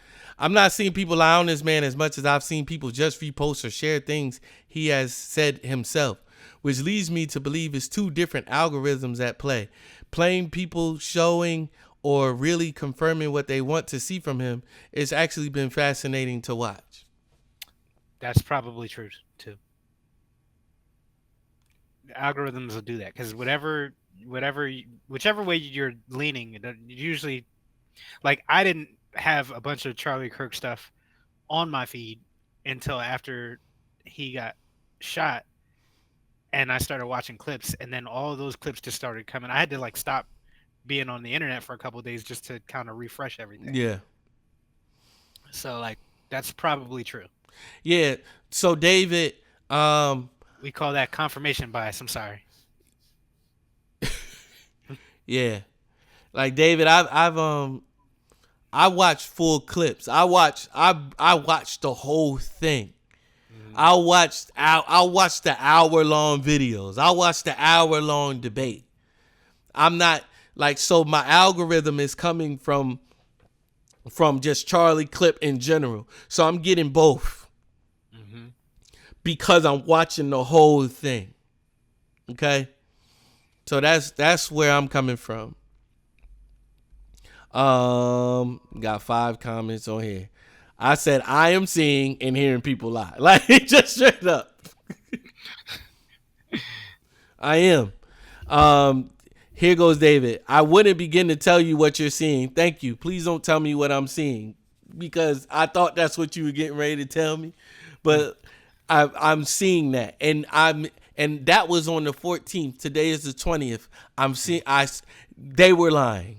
I'm not seeing people lie on this man as much as I've seen people just repost or share things he has said himself, which leads me to believe it's two different algorithms at play. Plain people showing or really confirming what they want to see from him. It's actually been fascinating to watch. That's probably true too. The algorithms will do that because whichever way you're leaning, usually, like I didn't have a bunch of Charlie Kirk stuff on my feed until after he got shot, and I started watching clips, and then all of those clips just started coming. I had to like stop being on the internet for a couple of days just to kind of refresh everything. Yeah. So like that's probably true. Yeah. So David, we call that confirmation bias. I'm sorry. Yeah. Like David, I watched full clips. I watched the whole thing. I watched the hour-long videos. I watched the hour-long debate. I'm not like, so my algorithm is coming from just Charlie clip in general. So I'm getting both because I'm watching the whole thing. Okay? So that's where I'm coming from. Got 5 comments on here. I said I am seeing and hearing people lie. Like, just straight up. I am. Here goes David. I wouldn't begin to tell you what you're seeing. Thank you. Please don't tell me what I'm seeing, because I thought that's what you were getting ready to tell me. But I'm seeing that, and that was on the 14th. Today is the 20th. They were lying.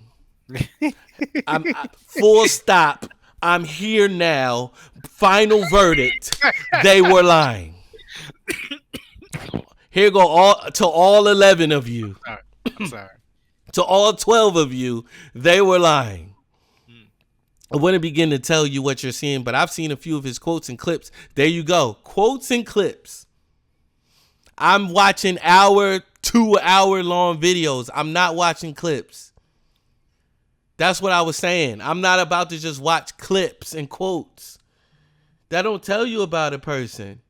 Full stop. I'm here now. Final verdict. They were lying. Here go all 11 of you. I'm sorry. To all 12 of you, they were lying. I wouldn't begin to tell you what you're seeing, but I've seen a few of his quotes and clips. There you go. Quotes and clips. I'm watching 2 hour long videos. I'm not watching clips. That's what I was saying. I'm not about to just watch clips and quotes. That don't tell you about a person.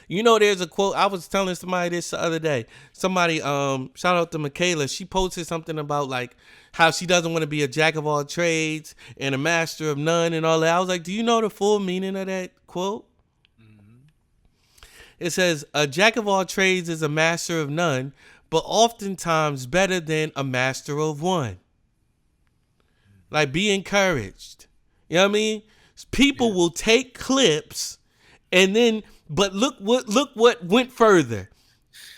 You know, there's a quote. I was telling somebody this the other day. Somebody, shout out to Michaela. She posted something about like how she doesn't want to be a jack of all trades and a master of none and all that. I was like, do you know the full meaning of that quote? It says, a jack of all trades is a master of none, but oftentimes better than a master of one. Like, be encouraged. You know what I mean? People will take clips and then, but look what went further.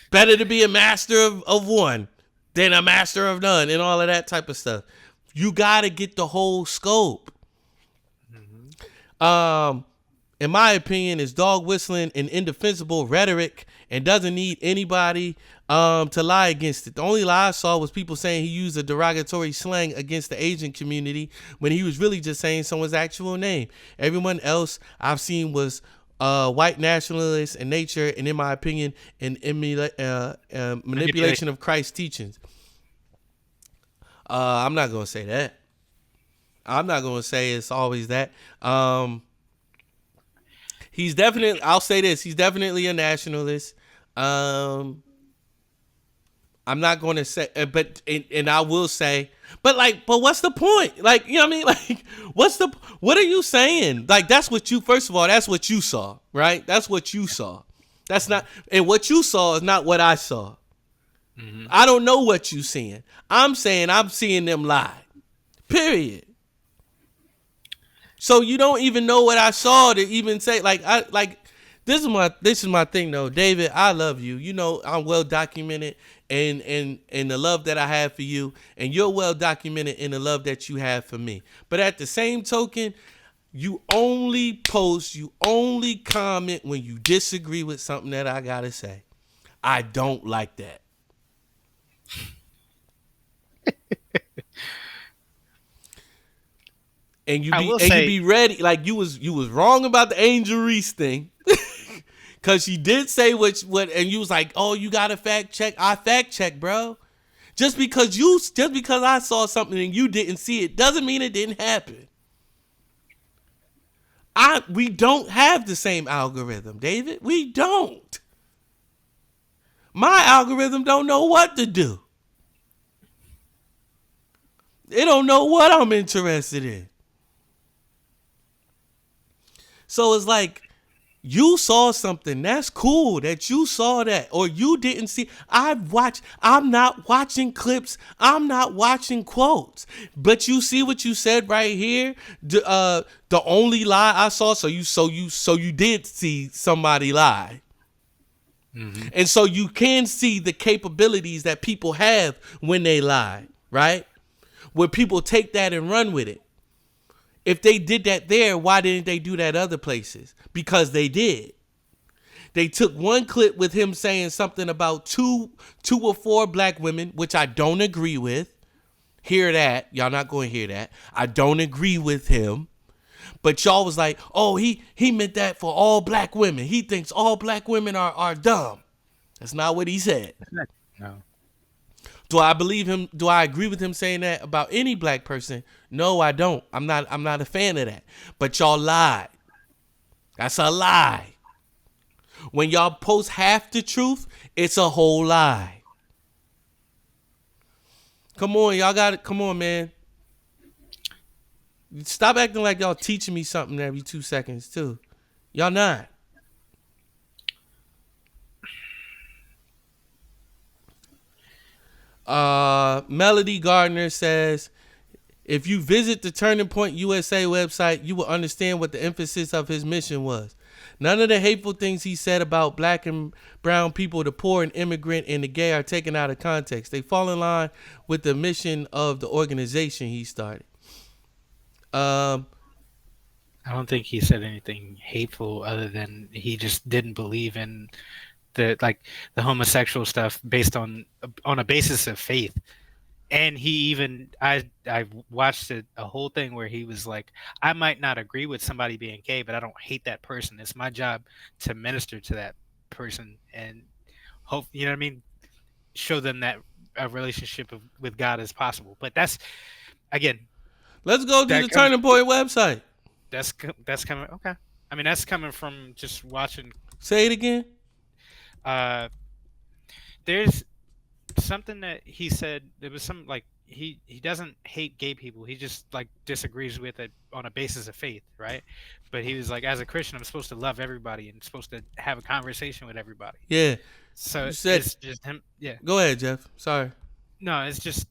Better to be a master of one than a master of none and all of that type of stuff. You got to get the whole scope. In my opinion, is dog whistling and indefensible rhetoric and doesn't need anybody to lie against it. The only lie I saw was people saying he used a derogatory slang against the Asian community when he was really just saying someone's actual name. Everyone else I've seen was white nationalists in nature and, in my opinion, an manipulation of Christ's teachings. I'm not going to say that. I'm not going to say it's always that. He's definitely, I'll say this, he's definitely a nationalist. I'm not going to say, but I will say, but what's the point? Like, you know what I mean? Like, what are you saying? Like, that's what you, first of all, that's what you saw, right? That's what you saw. That's not, and what you saw is not what I saw. Mm-hmm. I don't know what you seeing. I'm saying I'm seeing them lie. Period. So you don't even know what I saw to even say, this is my thing though, David. I love you. You know I'm well documented and the love that I have for you, and you're well documented in the love that you have for me. But at the same token, you only post, you only comment when you disagree with something that I gotta say. I don't like that. And you be ready, like you was wrong about the Angel Reese thing, because she did say what, and you was like, oh, you got to fact check. I fact check, bro. Just because I saw something and you didn't see it doesn't mean it didn't happen. We don't have the same algorithm, David. We don't. My algorithm don't know what to do. It don't know what I'm interested in. So it's like, you saw something. That's cool that you saw that, or you didn't see. I'm not watching clips. I'm not watching quotes. But you see what you said right here. The only lie I saw. So you did see somebody lie. Mm-hmm. And so you can see the capabilities that people have when they lie, right? Where people take that and run with it. If they did that there, why didn't they do that other places? Because they did. They took one clip with him saying something about two or four black women, which I don't agree with. Hear that. Y'all not going to hear that. I don't agree with him. But y'all was like, oh, he meant that for all black women. He thinks all black women are dumb. That's not what he said. No. Do I believe him? Do I agree with him saying that about any black person? No, I don't. I'm not a fan of that. But y'all lied. That's a lie. When y'all post half the truth, it's a whole lie. Come on, y'all got it. Come on, man. Stop acting like y'all teaching me something every 2 seconds, too. Y'all not. Melody Gardner says, if you visit the Turning Point USA website, you will understand what the emphasis of his mission was. None of the hateful things he said about black and brown people, the poor and immigrant and the gay are taken out of context. They fall in line with the mission of the organization he started. I don't think he said anything hateful other than he just didn't believe in the homosexual stuff based on a basis of faith. And he even, I watched a whole thing where he was like, I might not agree with somebody being gay, but I don't hate that person. It's my job to minister to that person and hope, you know what I mean? Show them that a relationship with God is possible. But that's, again. Let's go to the Turning Point website. That's coming. Okay. I mean, that's coming from just watching. Say it again. There's something that he said. There was some like he doesn't hate gay people. He just like disagrees with it on a basis of faith, right? But he was like, as a Christian, I'm supposed to love everybody and supposed to have a conversation with everybody. Yeah. So You said- it's just him. Yeah. Go ahead, Jeff. Sorry. No, it's just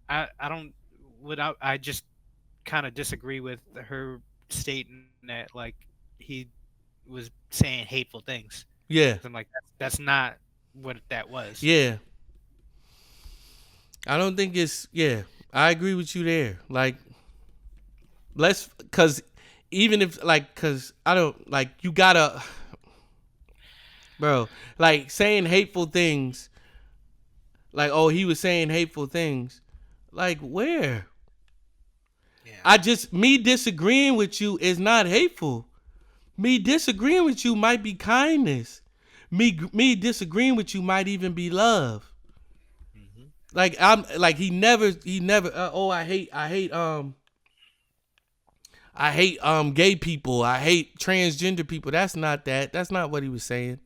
I don't without I just kind of disagree with her stating that like he was saying hateful things. Yeah. I'm like that's not what that was. Yeah. I don't think it's, yeah, I agree with you there. Like, cause even if cause I don't, like, you gotta, bro, like saying hateful things, like, oh, he was saying hateful things. Like, where? Yeah. Me disagreeing with you is not hateful. Me disagreeing with you might be kindness. Me disagreeing with you might even be love. Like he never I hate gay people. I hate transgender people. That's not that. That's not what he was saying.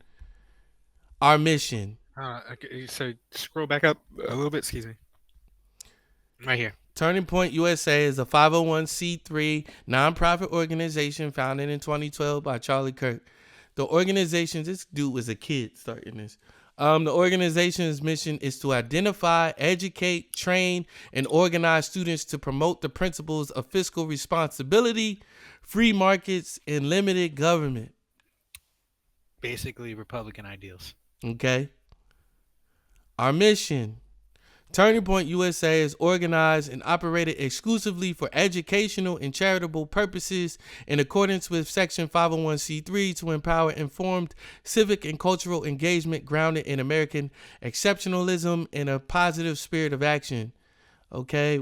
Our mission. Okay, so scroll back up a little bit, excuse me. Right here. Turning Point USA is a 501c3 nonprofit organization founded in 2012 by Charlie Kirk. The organization, this dude was a kid starting this. The organization's mission is to identify, educate, train, and organize students to promote the principles of fiscal responsibility, free markets, and limited government. Basically, Republican ideals. Okay. Our mission. Turning Point USA is organized and operated exclusively for educational and charitable purposes in accordance with Section 501c3 to empower informed civic and cultural engagement grounded in American exceptionalism and a positive spirit of action. Okay?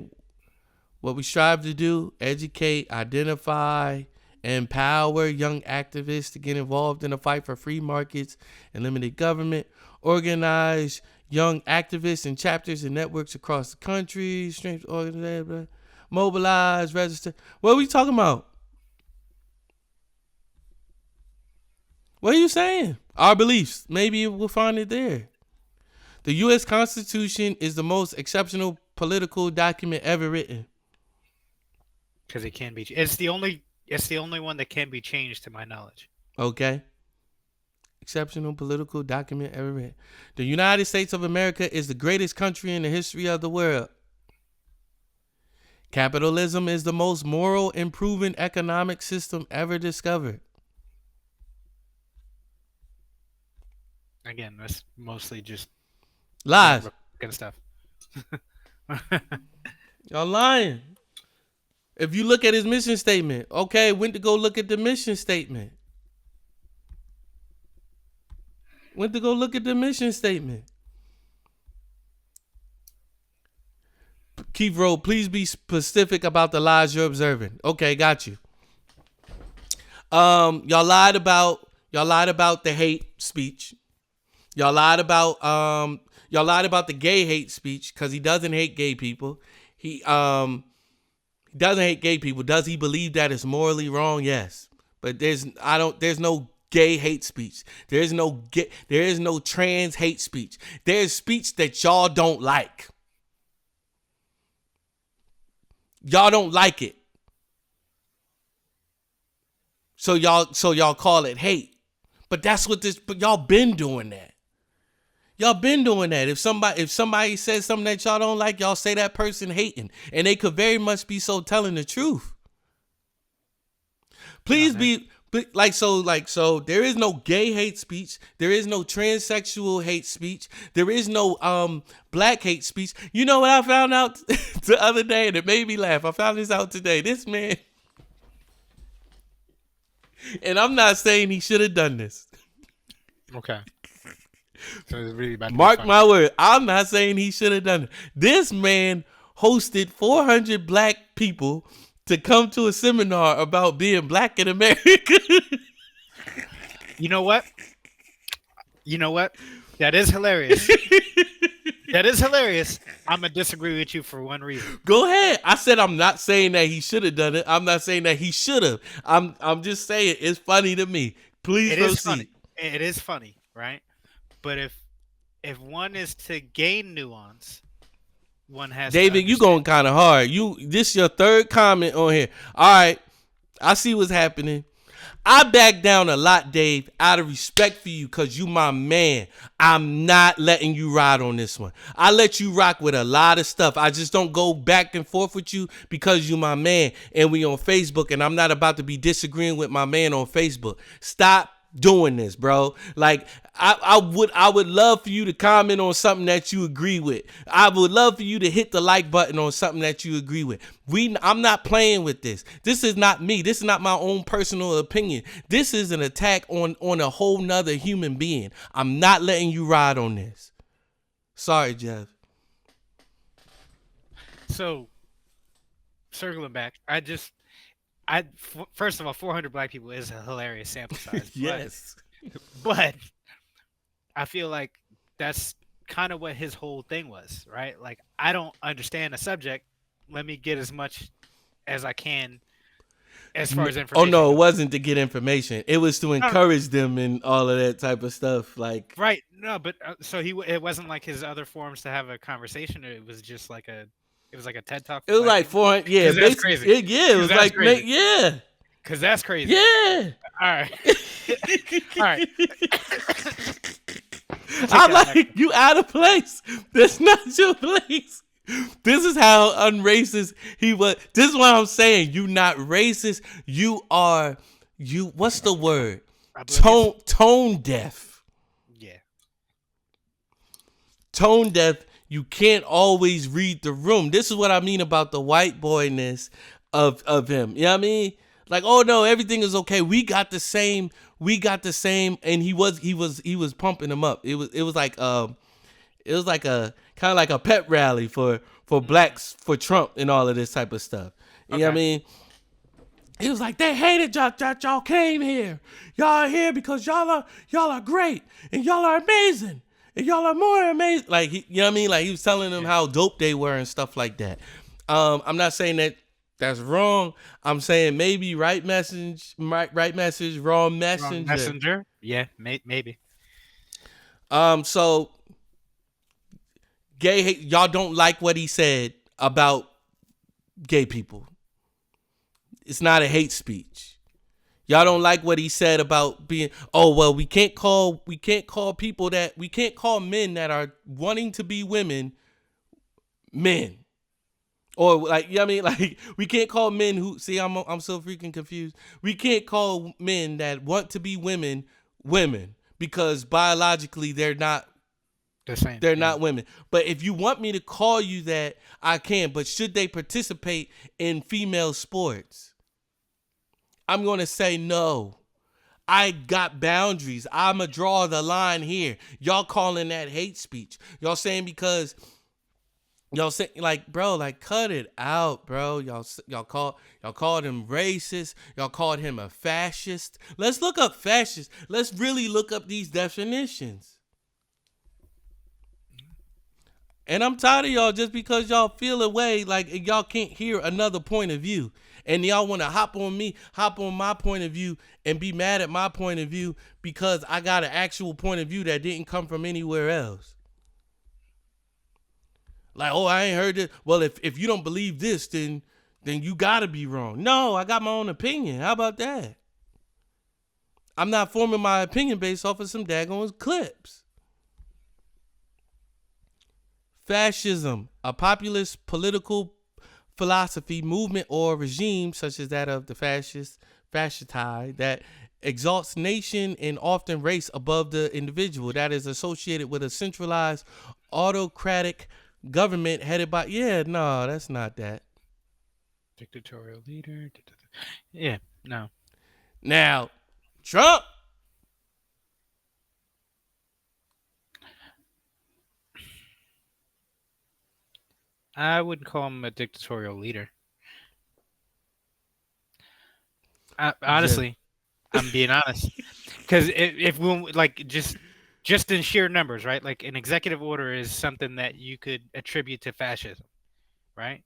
What we strive to do, educate, identify, empower young activists to get involved in the fight for free markets and limited government, organize young activists and chapters and networks across the country, strength, organize, mobilize, register. What are we talking about? What are you saying? Our beliefs. Maybe we'll find it there. The U.S. Constitution is the most exceptional political document ever written. Because it can be. It's the only one that can be changed, to my knowledge. Okay. Exceptional political document ever written. The United States of America is the greatest country in the history of the world. Capitalism is the most moral and proven economic system ever discovered. Again, that's mostly just lies. Good stuff. Y'all lying. If you look at his mission statement, okay, went to go look at the mission statement. Went to go look at the mission statement. Keith Robe, please be specific about the lies you're observing. Okay, got you. Y'all lied about the hate speech. Y'all lied about the gay hate speech because he doesn't hate gay people. He doesn't hate gay people. Does he believe that it's morally wrong? Yes. But there's no gay hate speech. There is no trans hate speech. There's speech that y'all don't like. Y'all don't like it. So y'all call it hate. But but y'all been doing that. Y'all been doing that. If somebody says something that y'all don't like, y'all say that person hating. And they could very much be so telling the truth. Please be so there is no gay hate speech. There is no transsexual hate speech. There is no black hate speech. You know what I found out the other day, and it made me laugh. I found this out today. This man, and I'm not saying he should have done this. Okay. So it's really about Mark my word. I'm not saying he should have done it. This man hosted 400 black people to come to a seminar about being black in America. You know what? That is hilarious. That is hilarious. I'm going to disagree with you for one reason. Go ahead. I said I'm not saying that he should have done it. I'm not saying that he should have. I'm just saying it's funny to me. Please proceed. It is funny, right? But if one is to gain nuance, one has to David, you understand. going kind of hard. This your third comment on here. All right, I see what's happening. I back down a lot, Dave, out of respect for you, because you my man. I'm not letting you ride on this one. I let you rock with a lot of stuff. I just don't go back and forth with you because you my man and we on Facebook, and I'm not about to be disagreeing with my man on Facebook. Stop doing this, bro. Like I would love for you to comment on something that you agree with. I would love for you to hit the like button on something that you agree with. I'm not playing with this. This is not me. This is not my own personal opinion. This is an attack on a whole nother human being. I'm not letting you ride on this. Sorry, Jeff. So, circling back, first of all, 400 black people is a hilarious sample size. Yes. But I feel like that's kind of what his whole thing was, right? Like, I don't understand the subject. Let me get as much as I can as far as information. Oh, no, it wasn't to get information. It was to encourage them and all of that type of stuff. Like, right. No, but so it wasn't like his other forums to have a conversation. It was just like a TED Talk. It was like 400. Yeah, that's crazy. It was like, yeah. Because that's crazy. Yeah. All right. All right. I'm like, you out of place. That's not your place. This is how unracist he was. This is what I'm saying. You not racist. What's the word? Tone deaf. Yeah. Tone deaf. You can't always read the room. This is what I mean about the white boyness of him. You know what I mean? Like, oh no, everything is okay. We got the same, and he was pumping him up. It was like a kind of like a pep rally for blacks for Trump and all of this type of stuff. You know what I mean? He was like, they hated y'all came here. Y'all are here because y'all are great and y'all are amazing. And y'all are more amazing. Like, you know what I mean? Like, he was telling them how dope they were and stuff like that. I'm not saying that that's wrong. I'm saying maybe right message, wrong messenger. Wrong messenger? Yeah, maybe. So, gay hate, y'all don't like what he said about gay people. It's not a hate speech. Y'all don't like what he said about being, oh, well, we can't call men that are wanting to be women, men. Or like, you know what I mean? Like, we can't call men who, see, I'm so freaking confused. We can't call men that want to be women, women, because biologically they're not the same. They're not women. But if you want me to call you that, I can. But should they participate in female sports? I'm going to say no. I got boundaries. I'm going to draw the line here. Y'all calling that hate speech. Y'all saying because, y'all say like, bro, like cut it out, bro. Y'all called him racist. Y'all called him a fascist. Let's look up fascist. Let's really look up these definitions. And I'm tired of y'all just because y'all feel a way like y'all can't hear another point of view. And y'all want to hop on my point of view and be mad at my point of view because I got an actual point of view that didn't come from anywhere else. Like, oh, I ain't heard it. Well, if you don't believe this, then you got to be wrong. No, I got my own opinion. How about that? I'm not forming my opinion based off of some daggone clips. Fascism, a populist political philosophy, movement, or regime such as that of the fascisti that exalts nation and often race above the individual, that is associated with a centralized autocratic government headed by, no, that's not that. Dictatorial leader. Yeah, no. Now, Trump. I wouldn't call him a dictatorial leader. Honestly, I'm being honest. Because if we like just in sheer numbers, right? Like an executive order is something that you could attribute to fascism, right?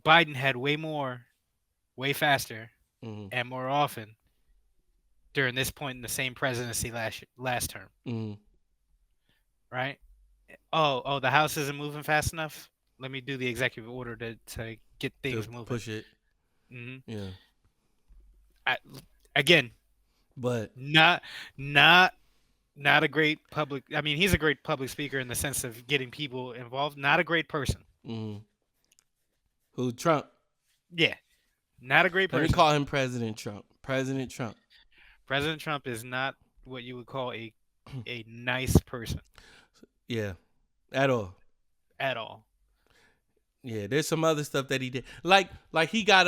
Biden had way more, way faster, and more often during this point in the same presidency last term, right? Oh, the House isn't moving fast enough. Let me do the executive order to get things moving. Push it. Mm-hmm. Yeah. Again, but not a great public. I mean, he's a great public speaker in the sense of getting people involved. Not a great person. Who, Trump? Yeah, not a great person. Let me call him President Trump. President Trump. President Trump is not what you would call a nice person. Yeah, at all. At all. Yeah, there's some other stuff that he did. Like he got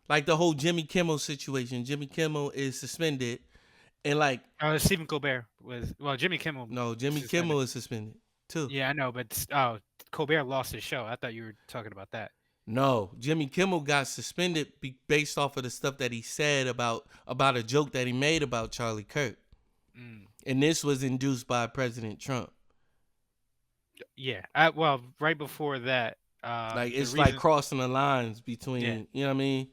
like the whole Jimmy Kimmel situation. Jimmy Kimmel is suspended, and like Stephen Colbert was Jimmy Kimmel. No, Jimmy Kimmel is suspended too. Yeah, I know, but Colbert lost his show. I thought you were talking about that. No, Jimmy Kimmel got suspended based off of the stuff that he said about a joke that he made about Charlie Kirk. And this was induced by President Trump. Yeah. Right before that. It's like crossing the lines between, you know what I mean?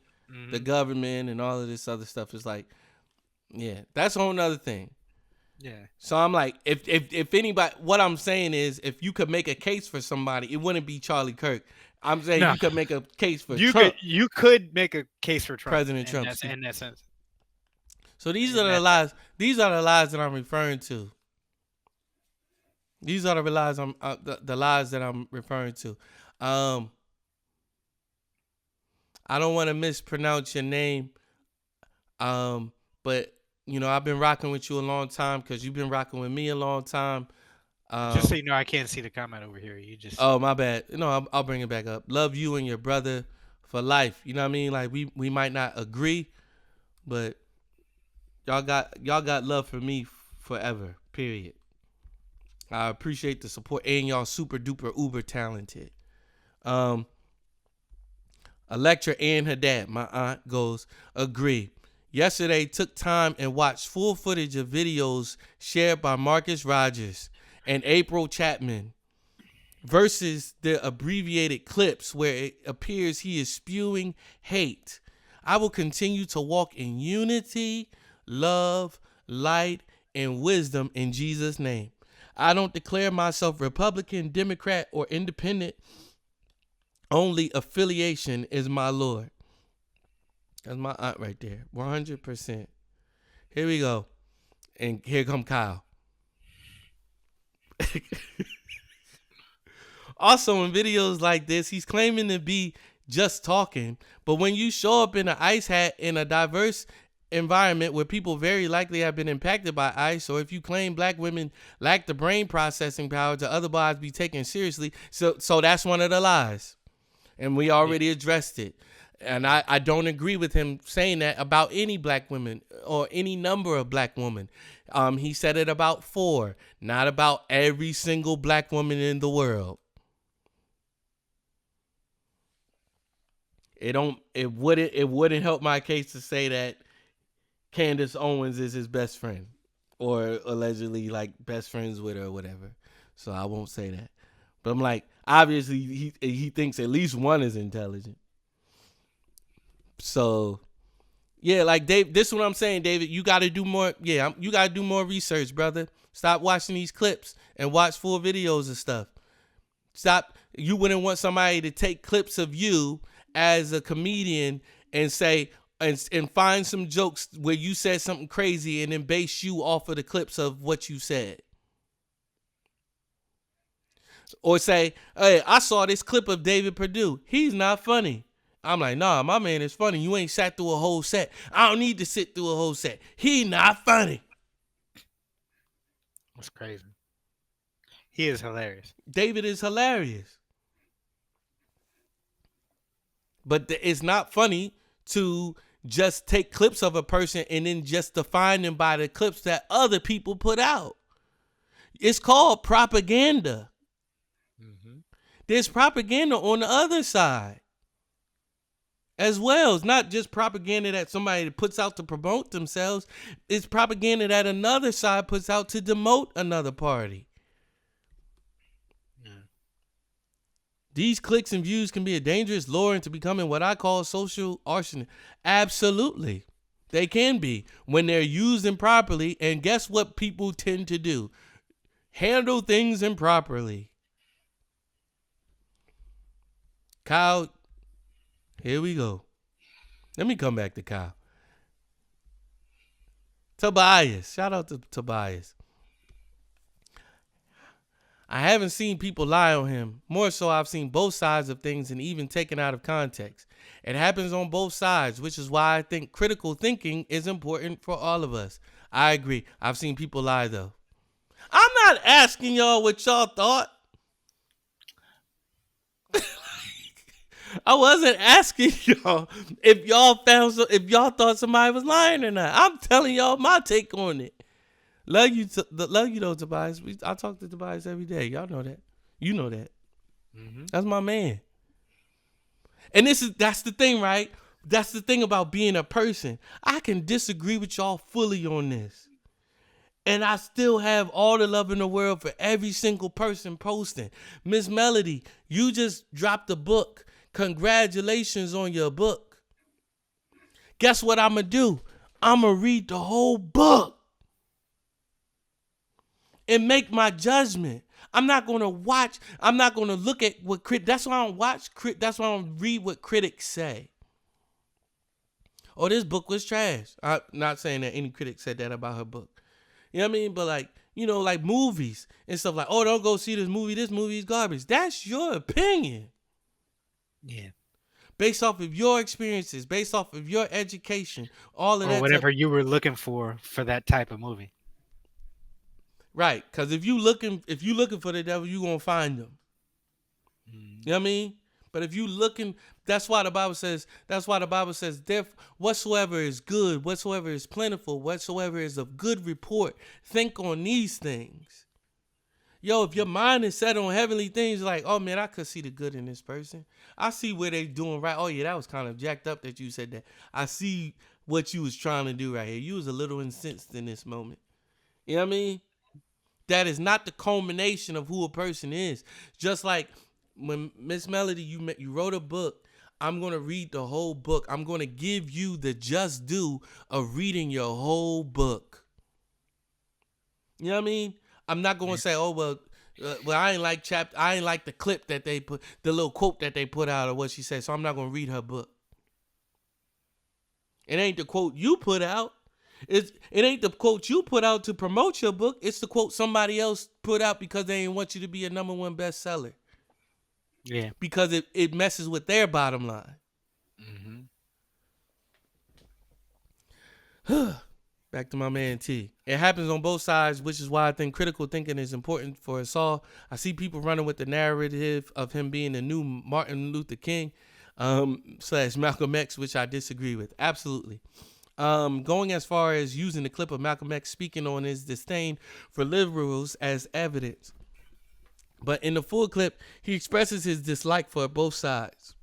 The government and all of this other stuff is like, yeah, that's a whole nother thing. Yeah. So I'm like, if anybody, what I'm saying is, if you could make a case for somebody, it wouldn't be Charlie Kirk. I'm saying you could make a case for Trump. You could make a case for Trump. President Trump. In that sense. So these are the lies. These are the lies that I'm referring to. These are the lies the lies that I'm referring to. I don't want to mispronounce your name, but you know I've been rocking with you a long time because you've been rocking with me a long time. Just so you know, I can't see the comment over here. You just. Oh, my bad. No, I'll bring it back up. Love you and your brother for life. You know what I mean? Like we might not agree, but y'all got love for me forever. Period. I appreciate the support, and y'all super duper uber talented. Electra and her dad, my aunt, goes, agree. Yesterday took time and watched full footage of videos shared by Marcus Rogers and April Chapman versus the abbreviated clips where it appears he is spewing hate. I will continue to walk in unity, love, light, and wisdom in Jesus' name. I don't declare myself Republican, Democrat, or Independent. Only affiliation is my Lord. That's my aunt right there. 100%. Here we go. And here come Kyle. Also, in videos like this, he's claiming to be just talking. But when you show up in an ICE hat in a diverse environment where people very likely have been impacted by ICE, or if you claim black women lack the brain processing power to otherwise be taken seriously, so that's one of the lies. And we already addressed it. And I don't agree with him saying that about any black women or any number of black women. He said it about 4, not about every single black woman in the world. It wouldn't help my case to say that Candace Owens is his best friend or allegedly like best friends with her or whatever. So I won't say that. But I'm like, obviously he thinks at least one is intelligent. So yeah, like Dave, this is what I'm saying, David. You got to do more. Yeah, you got to do more research, brother. Stop watching these clips and watch full videos and stuff. Stop. You wouldn't want somebody to take clips of you as a comedian and say and find some jokes where you said something crazy and then base you off of the clips of what you said. Or say, hey, I saw this clip of David Perdue. He's not funny. I'm like, nah, my man is funny. You ain't sat through a whole set. I don't need to sit through a whole set. He not funny. That's crazy. He is hilarious. David is hilarious. But it's not funny to just take clips of a person and then just define them by the clips that other people put out. It's called propaganda. Mm-hmm. There's propaganda on the other side as well. It's not just propaganda that somebody puts out to promote themselves. It's propaganda that another side puts out to demote another party. These clicks and views can be a dangerous lure into becoming what I call social arsonist. Absolutely. They can be when they're used improperly. And guess what people tend to do? Handle things improperly. Kyle, here we go. Let me come back to Kyle. Tobias. Shout out to Tobias. I haven't seen people lie on him. More so, I've seen both sides of things and even taken out of context. It happens on both sides, which is why I think critical thinking is important for all of us. I agree. I've seen people lie, though. I'm not asking y'all what y'all thought. I wasn't asking y'all if y'all thought somebody was lying or not. I'm telling y'all my take on it. Love you though, Tobias. I talk to Tobias every day. Y'all know that. You know that. Mm-hmm. That's my man. And that's the thing, right? That's the thing about being a person. I can disagree with y'all fully on this. And I still have all the love in the world for every single person posting. Miss Melody, you just dropped a book. Congratulations on your book. Guess what I'm going to do? I'm going to read the whole book and make my judgment. I'm not going to look at what that's why I don't watch. That's why I don't read what critics say. Oh, this book was trash. I'm not saying that any critic said that about her book. You know what I mean? But like movies and stuff like, oh, don't go see this movie. This movie is garbage. That's your opinion. Yeah. Based off of your experiences, based off of your education, all of that. Or whatever you were looking for that type of movie. Right. Because if you looking for the devil, you're going to find him. Mm. You know what I mean? But if you looking, that's why the Bible says, whatsoever is good, whatsoever is plentiful, whatsoever is of good report, think on these things. Yo, if your mind is set on heavenly things, like, oh man, I could see the good in this person. I see where they doing right. Oh yeah, that was kind of jacked up that you said that. I see what you was trying to do right here. You was a little incensed in this moment. You know what I mean? That is not the culmination of who a person is. Just like when Miss Melody, you wrote a book, I'm going to read the whole book. I'm going to give you the just due of reading your whole book. You know what I mean? I'm not going to say, oh, well, I ain't like the clip that they put, the little quote that they put out of what she said, so I'm not going to read her book. It ain't the quote you put out. It ain't the quote you put out to promote your book. It's the quote somebody else put out because they ain't want you to be a #1 bestseller. Yeah. Because it messes with their bottom line. Mm-hmm. Back to my man T. It happens on both sides, which is why I think critical thinking is important for us all. I see people running with the narrative of him being the new Martin Luther King / Malcolm X, which I disagree with. Absolutely. Going as far as using the clip of Malcolm X speaking on his disdain for liberals as evidence. But in the full clip, he expresses his dislike for both sides.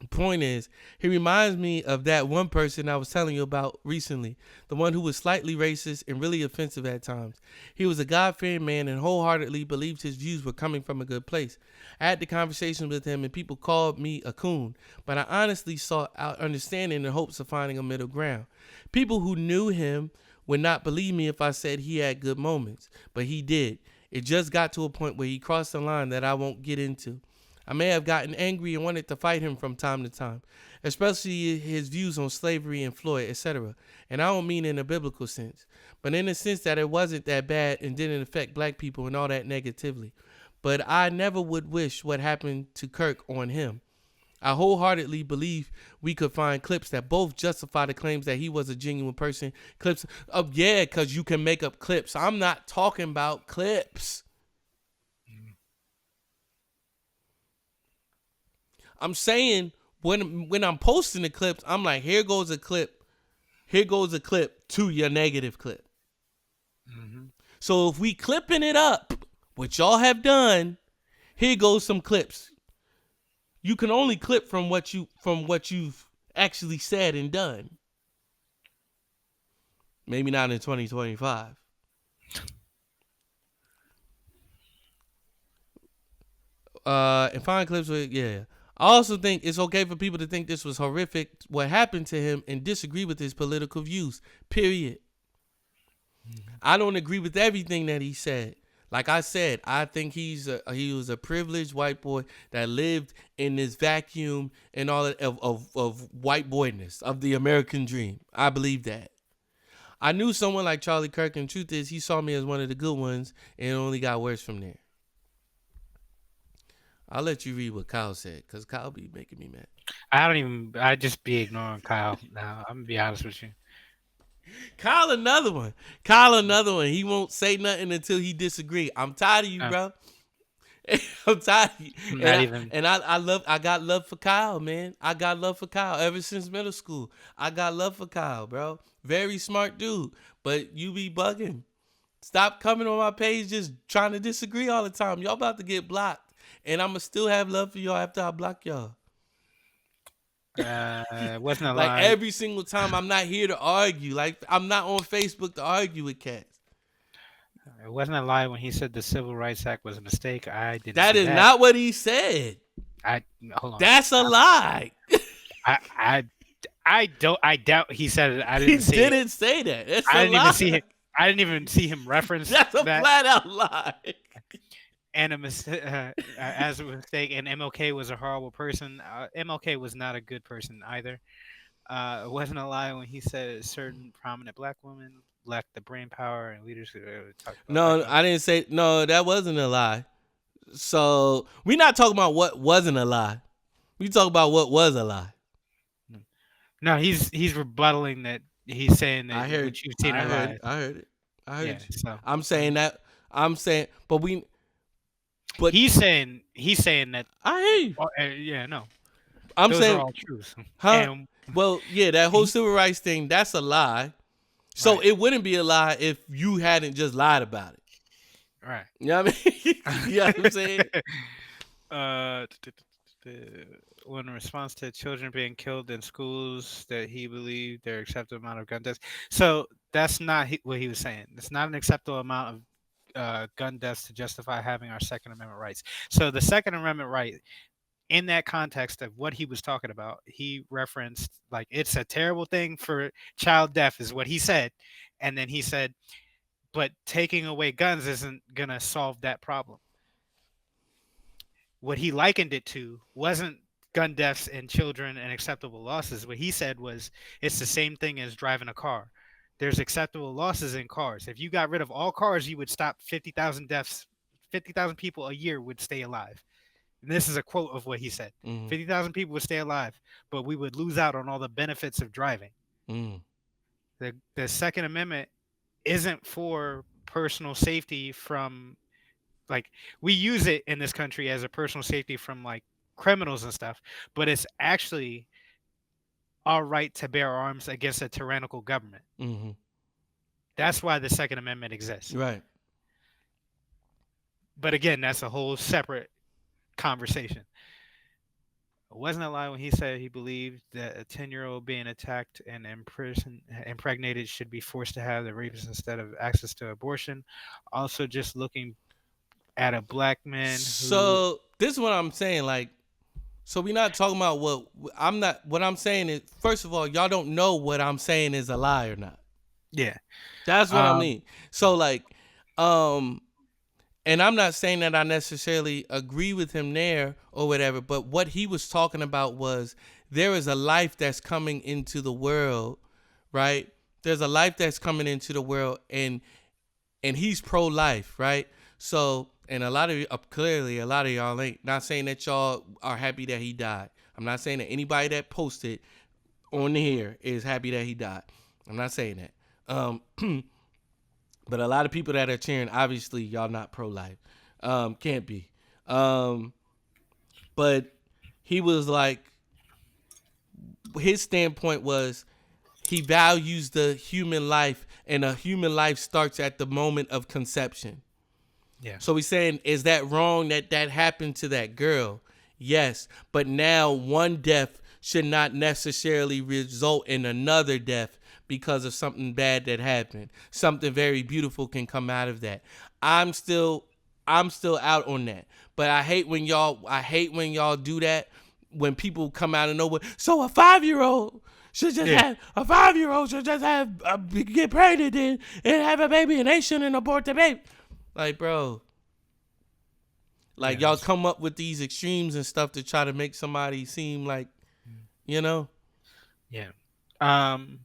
The point is, he reminds me of that one person I was telling you about recently, the one who was slightly racist and really offensive at times. He was a God-fearing man and wholeheartedly believed his views were coming from a good place. I had the conversation with him and people called me a coon, but I honestly sought out understanding in hopes of finding a middle ground. People who knew him would not believe me if I said he had good moments, but he did. It just got to a point where he crossed the line that I won't get into. I may have gotten angry and wanted to fight him from time to time, especially his views on slavery and Floyd, etc. And I don't mean in a biblical sense, but in the sense that it wasn't that bad and didn't affect black people and all that negatively. But I never would wish what happened to Kirk on him. I wholeheartedly believe we could find clips that both justify the claims that he was a genuine person. Clips of, yeah, because you can make up clips. I'm not talking about clips. I'm saying when I'm posting the clips, I'm like, here goes a clip. Here goes a clip to your negative clip. Mm-hmm. So if we clipping it up, which y'all have done, here goes some clips. You can only clip from what you've actually said and done. Maybe not in 2025. And find clips with, yeah. I also think it's okay for people to think this was horrific, what happened to him, and disagree with his political views, period. I don't agree with everything that he said. Like I said, I think he was a privileged white boy that lived in this vacuum and all of white boyness, of the American dream. I believe that. I knew someone like Charlie Kirk, and truth is, he saw me as one of the good ones, and it only got worse from there. I'll let you read what Kyle said, because Kyle be making me mad. I just be ignoring Kyle now. I'm going to be honest with you. Kyle another one. He won't say nothing until he disagree. I'm tired of you, bro. I'm tired of you. I got love for Kyle, man. I got love for Kyle ever since middle school. I got love for Kyle, bro. Very smart dude, but you be bugging. Stop coming on my page just trying to disagree all the time. Y'all about to get blocked, and I'ma still have love for y'all after I block y'all. Wasn't a like lie. every single time. I'm not here to argue. Like I'm not on Facebook to argue with cats. It wasn't a lie when he said the Civil Rights Act was a mistake. That is not what he said. Hold on. That's a lie. I doubt he said it. He didn't say that. That's a lie. I didn't even see him reference That's a that. flat out lie. And as a mistake, and MLK was a horrible person. MLK was not a good person either. It wasn't a lie when he said a certain prominent black woman lacked the brain power and leadership. No, I didn't say. No, that wasn't a lie. So we're not talking about what wasn't a lie. We talk about what was a lie. No, he's rebuttaling that. He's saying that I heard you've seen a lie. I heard it. Yeah, so. I'm saying that. But he's saying that. I hear you. Yeah, no. I'm Those saying are all truths. Huh? Well, yeah, that whole civil rights thing, that's a lie. So right. It wouldn't be a lie if you hadn't just lied about it. Right. You know what I mean? You know what I'm saying? When in response to children being killed in schools that he believed their acceptable amount of gun deaths. So that's not what he was saying. It's not an acceptable amount of gun deaths to justify having our Second Amendment rights. So the Second Amendment right, in that context of what he was talking about, he referenced like it's a terrible thing for child death is what he said. And then he said, but taking away guns isn't going to solve that problem. What he likened it to wasn't gun deaths and children and acceptable losses. What he said was it's the same thing as driving a car. There's acceptable losses in cars. If you got rid of all cars, you would stop 50,000 deaths. 50,000 people a year would stay alive. And this is a quote of what he said. 50,000 people would stay alive, but we would lose out on all the benefits of driving. The Second Amendment isn't for personal safety from, like, we use it in this country as a personal safety from, like, criminals and stuff, but it's actually our right to bear arms against a tyrannical government. That's why the Second Amendment exists. Right. But again, that's a whole separate conversation. It wasn't a lie when he said he believed that a 10-year-old being attacked and impregnated should be forced to have the rapist instead of access to abortion. Also, just looking at a black man. So this is what I'm saying. Like, so we're not talking about what I'm saying is, first of all, y'all don't know what I'm saying is a lie or not. Yeah. That's what I mean. So like, and I'm not saying that I necessarily agree with him there or whatever, but what he was talking about was there is a life that's coming into the world, right? There's a life that's coming into the world, and he's pro-life, right? So, and clearly a lot of y'all ain't. Not saying that y'all are happy that he died. I'm not saying that anybody that posted on here is happy that he died. I'm not saying that. But a lot of people that are cheering, obviously, y'all not pro-life. Can't be. But he was like, his standpoint was he values the human life, and a human life starts at the moment of conception. Yeah. So he's saying, is that wrong that happened to that girl? Yes. But now one death should not necessarily result in another death because of something bad that happened. Something very beautiful can come out of that. I'm still out on that. But I hate when y'all do that. when people come out of nowhere. So a 5-year-old should just have get pregnant and have a baby, and they shouldn't abort the baby. Like, bro, like y'all come up with these extremes and stuff to try to make somebody seem like, you know. Yeah. And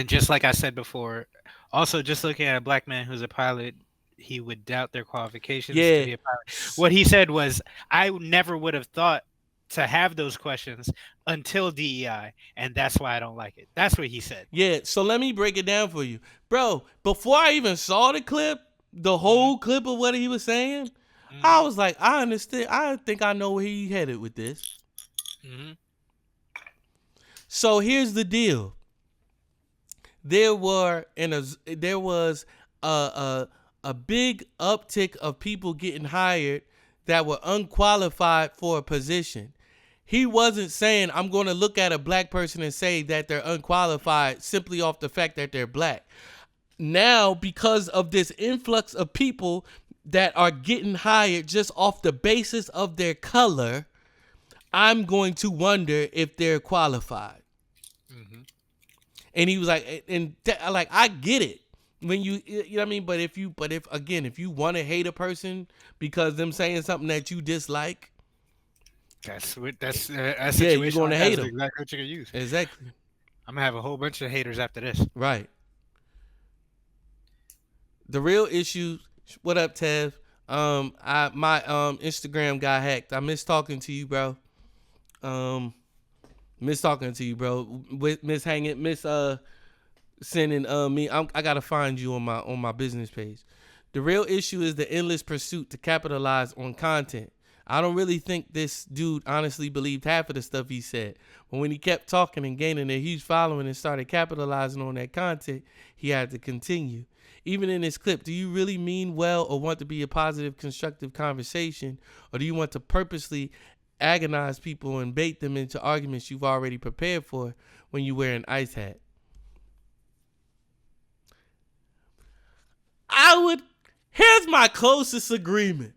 just like I said before, also just looking at a black man who's a pilot, he would doubt their qualifications to be a pilot. What he said was, I never would have thought to have those questions until DEI, and that's why I don't like it. That's what he said. Yeah, so let me break it down for you. Bro, before I even saw the clip, the whole clip of what he was saying, I was like, I understand. I think I know where he headed with this. So here's the deal. There was a big uptick of people getting hired that were unqualified for a position. He wasn't saying, I'm going to look at a black person and say that they're unqualified simply off the fact that they're black. Now, because of this influx of people that are getting hired just off the basis of their color, I'm going to wonder if they're qualified. And he was like, like, I get it. When you know what I mean? But if you want to hate a person because them saying something that you dislike, that's you're going to hate them. Exactly what you're gonna use. Exactly. I'm gonna have a whole bunch of haters after this. Right. The real issue. What up, Tev? My Instagram got hacked. I miss talking to you, bro. Miss talking to you, bro. Miss hanging. Miss sending me. I gotta find you on my business page. The real issue is the endless pursuit to capitalize on content. I don't really think this dude honestly believed half of the stuff he said. But when he kept talking and gaining a huge following and started capitalizing on that content, he had to continue. Even in this clip, do you really mean well or want to be a positive, constructive conversation? Or do you want to purposely agonize people and bait them into arguments you've already prepared for when you wear an ice hat? Here's my closest agreement.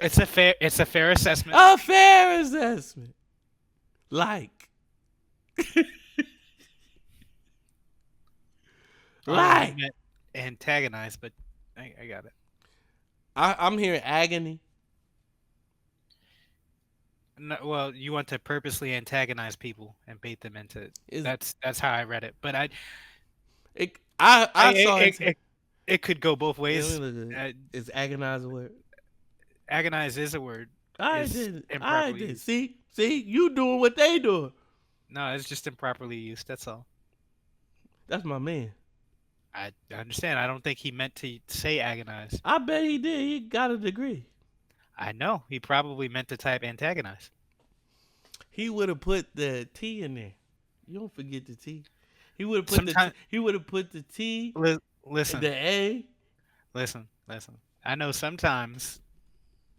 It's a fair assessment. A fair assessment. Like. Antagonize, but I got it. I'm hearing agony. No, well, you want to purposely antagonize people and bait them into that's how I read it. But I saw it could go both ways. Is agonize a word? Agonize is a word. I did. See, you doing what they doing. No, it's just improperly used. That's all. That's my man. I understand. I don't think he meant to say agonize. I bet he did. He got a degree. I know. He probably meant to type antagonize. He would have put the T in there. You don't forget the T. He would have put the T. Listen. The A. Listen. I know sometimes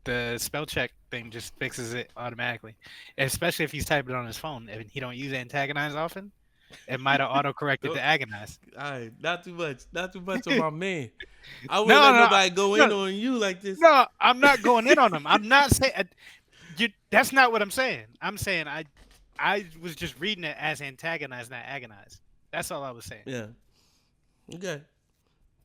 the spell check thing just fixes it automatically, especially if he's typing it on his phone and he don't use antagonize often. It might have auto-corrected to agonize. All right, not too much on my man. I wouldn't let nobody go in on you like this. No, I'm not going in on him. I'm not saying that's not what I'm saying. I'm saying I was just reading it as antagonize, not agonize. That's all I was saying. Yeah. Okay.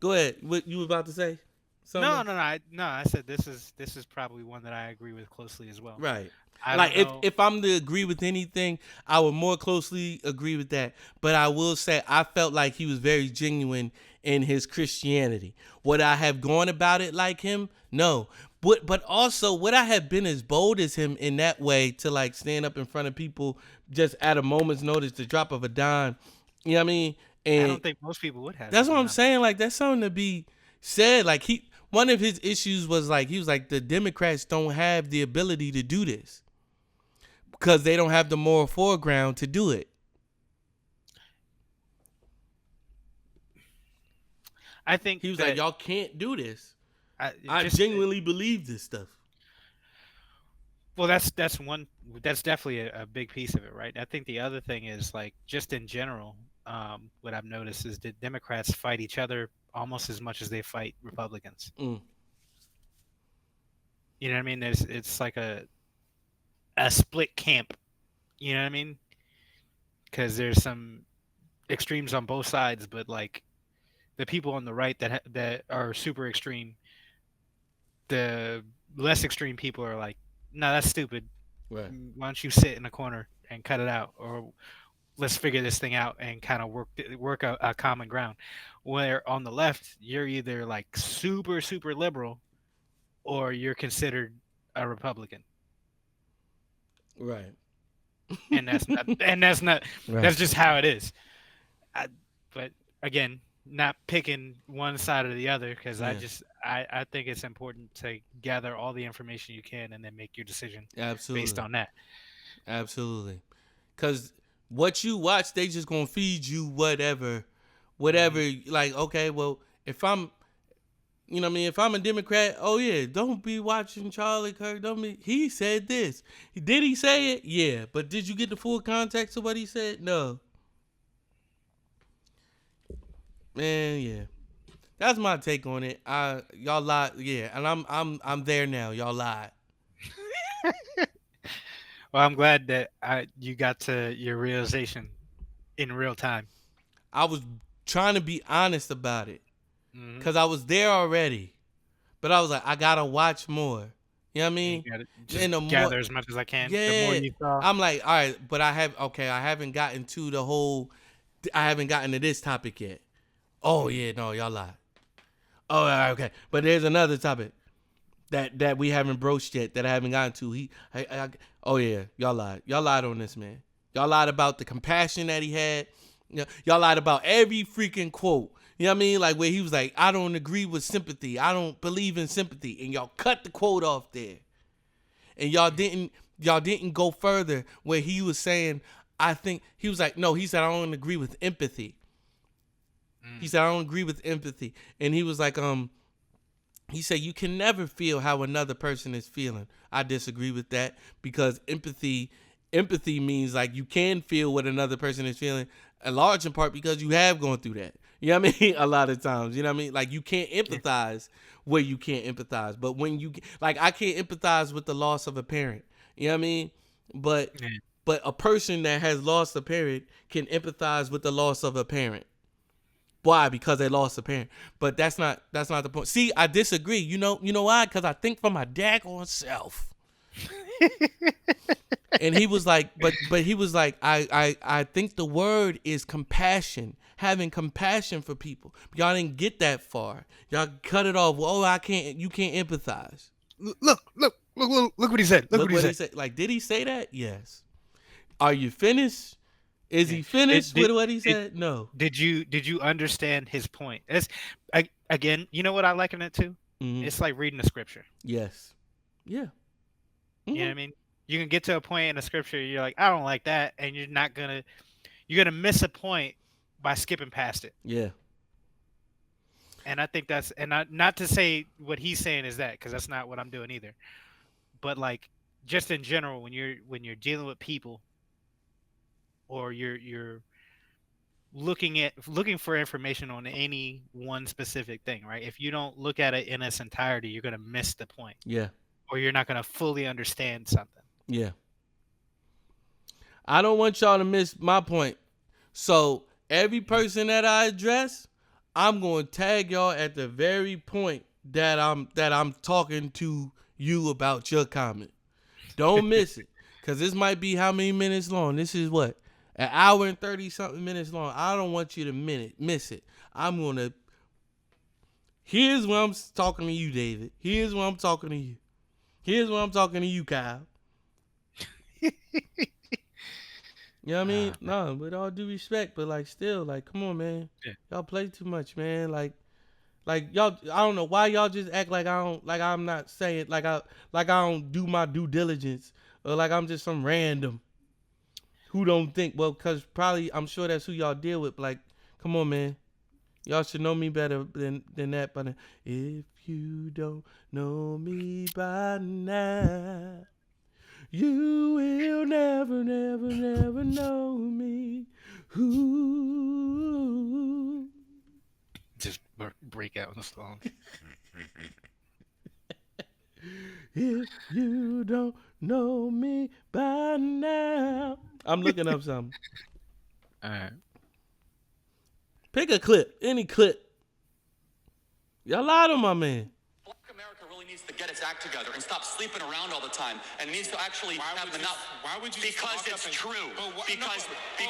Go ahead. What you were about to say? Something? No. I said this is probably one that I agree with closely as well. Right. Like if I'm to agree with anything, I would more closely agree with that. But I will say I felt like he was very genuine in his Christianity. Would I have gone about it like him? No. But also would I have been as bold as him in that way to like stand up in front of people just at a moment's notice, the drop of a dime? You know what I mean? And I don't think most people would have. That's what I'm saying. Like that's something to be said. Like one of his issues was like he was like the Democrats don't have the ability to do this because they don't have the moral foreground to do it. I think he was like, y'all can't do this. I genuinely believe this stuff. Well, that's definitely a big piece of it, right? I think the other thing is like just in general, what I've noticed is that Democrats fight each other almost as much as they fight Republicans. You know what I mean? It's like a split camp. You know what I mean? Because there's some extremes on both sides, but like the people on the right that are super extreme, the less extreme people are like, no, that's stupid. Right. Why don't you sit in a corner and cut it out, or let's figure this thing out and kind of work a common ground. Where on the left, you're either like super liberal, or you're considered a Republican, Right. and that's not Right. that's just how it is. But again, not picking one side or the other, because Yeah. I think it's important to gather all the information you can and then make your decision Absolutely. based on that. Absolutely. Because what you watch, they just going to feed you whatever. Like, okay, well, if I'm, you know what I mean? If I'm a Democrat, oh, yeah, don't be watching Charlie Kirk. He said this. Did he say it? Yeah. But did you get the full context of what he said? No. Man, yeah. That's my take on it. Y'all lied. Yeah. And I'm there now. Y'all lied. Well, I'm glad that you got to your realization in real time. I was trying to be honest about it. Mhm. Because I was there already. But I was like, I got to watch more. You know what I mean? You gotta just And the gather more, as much as I can. yeah. The more you saw. I'm like, all right, but I haven't gotten to the whole, I haven't gotten to this topic yet. Oh, yeah, no, y'all lied. Oh, all right, okay. But there's another topic that we haven't broached yet that I haven't gotten to. Oh, yeah, y'all lied. Y'all lied on this, man. Y'all lied about the compassion that he had. Y'all lied about every freaking quote. You know what I mean? Like where he was like, I don't agree with sympathy. I don't believe in sympathy. And y'all cut the quote off there. And y'all didn't go further where he was saying, I think, he was like, no, he said, I don't agree with empathy. He said, I don't agree with empathy. And he was like, he said, you can never feel how another person is feeling. I disagree with that because empathy means like you can feel what another person is feeling, a large in part because you have gone through that. You know what I mean? A lot of times, you know what I mean? Like you can't empathize where you can't empathize. But when you, like I can't empathize with the loss of a parent. You know what I mean? But a person that has lost a parent can empathize with the loss of a parent. Why? Because they lost a parent. But that's not the point. See, I disagree. You know why? Because I think for my daggone self. And he was like, but he was like, I think the word is compassion, having compassion for people. But y'all didn't get that far. Y'all cut it off. Oh, you can't empathize. Look what he said. Look what he said. Like, did he say that? Yes. Are you finished? Is he finished with what he said? No. Did you understand his point? Again, you know what I liken it to? Mm-hmm. It's like reading a scripture. Yes. Yeah. Mm-hmm. You know what I mean? You can get to a point in a scripture, you're like, I don't like that, and you're gonna miss a point by skipping past it. Yeah. And I think that's, and not to say what he's saying is that, because that's not what I'm doing either. But like, just in general, when you're dealing with people, or you're looking for information on any one specific thing, right? If you don't look at it in its entirety, you're gonna miss the point. Yeah. Or you're not gonna fully understand something. Yeah. I don't want y'all to miss my point. So every person that I address, I'm going to tag y'all at the very point that I'm talking to you about your comment. Don't miss it. Because this might be how many minutes long? This is what? An hour and 30 something minutes long. I don't want you to miss it. I'm going to. Here's when I'm talking to you, David. Here's when I'm talking to you. Here's when I'm talking to you, Kyle. You know what I mean? No, with all due respect, but like still, like, come on, man. Yeah. Y'all play too much, man. Like y'all, I don't know why y'all just act like I'm not saying, like I don't do my due diligence, or like I'm just some random who don't think, well, cause probably I'm sure that's who y'all deal with. But like, come on, man. Y'all should know me better than that. But if you don't know me by now, you will never, never, never know me. Ooh. Just break out in the song. If you don't know me by now. I'm looking up something. All right. Pick a clip. Any clip. Y'all lied on my man. Black America really needs to get its act together and stop sleeping around all the time, and needs to actually have enough. Why would you? Because it's true. Because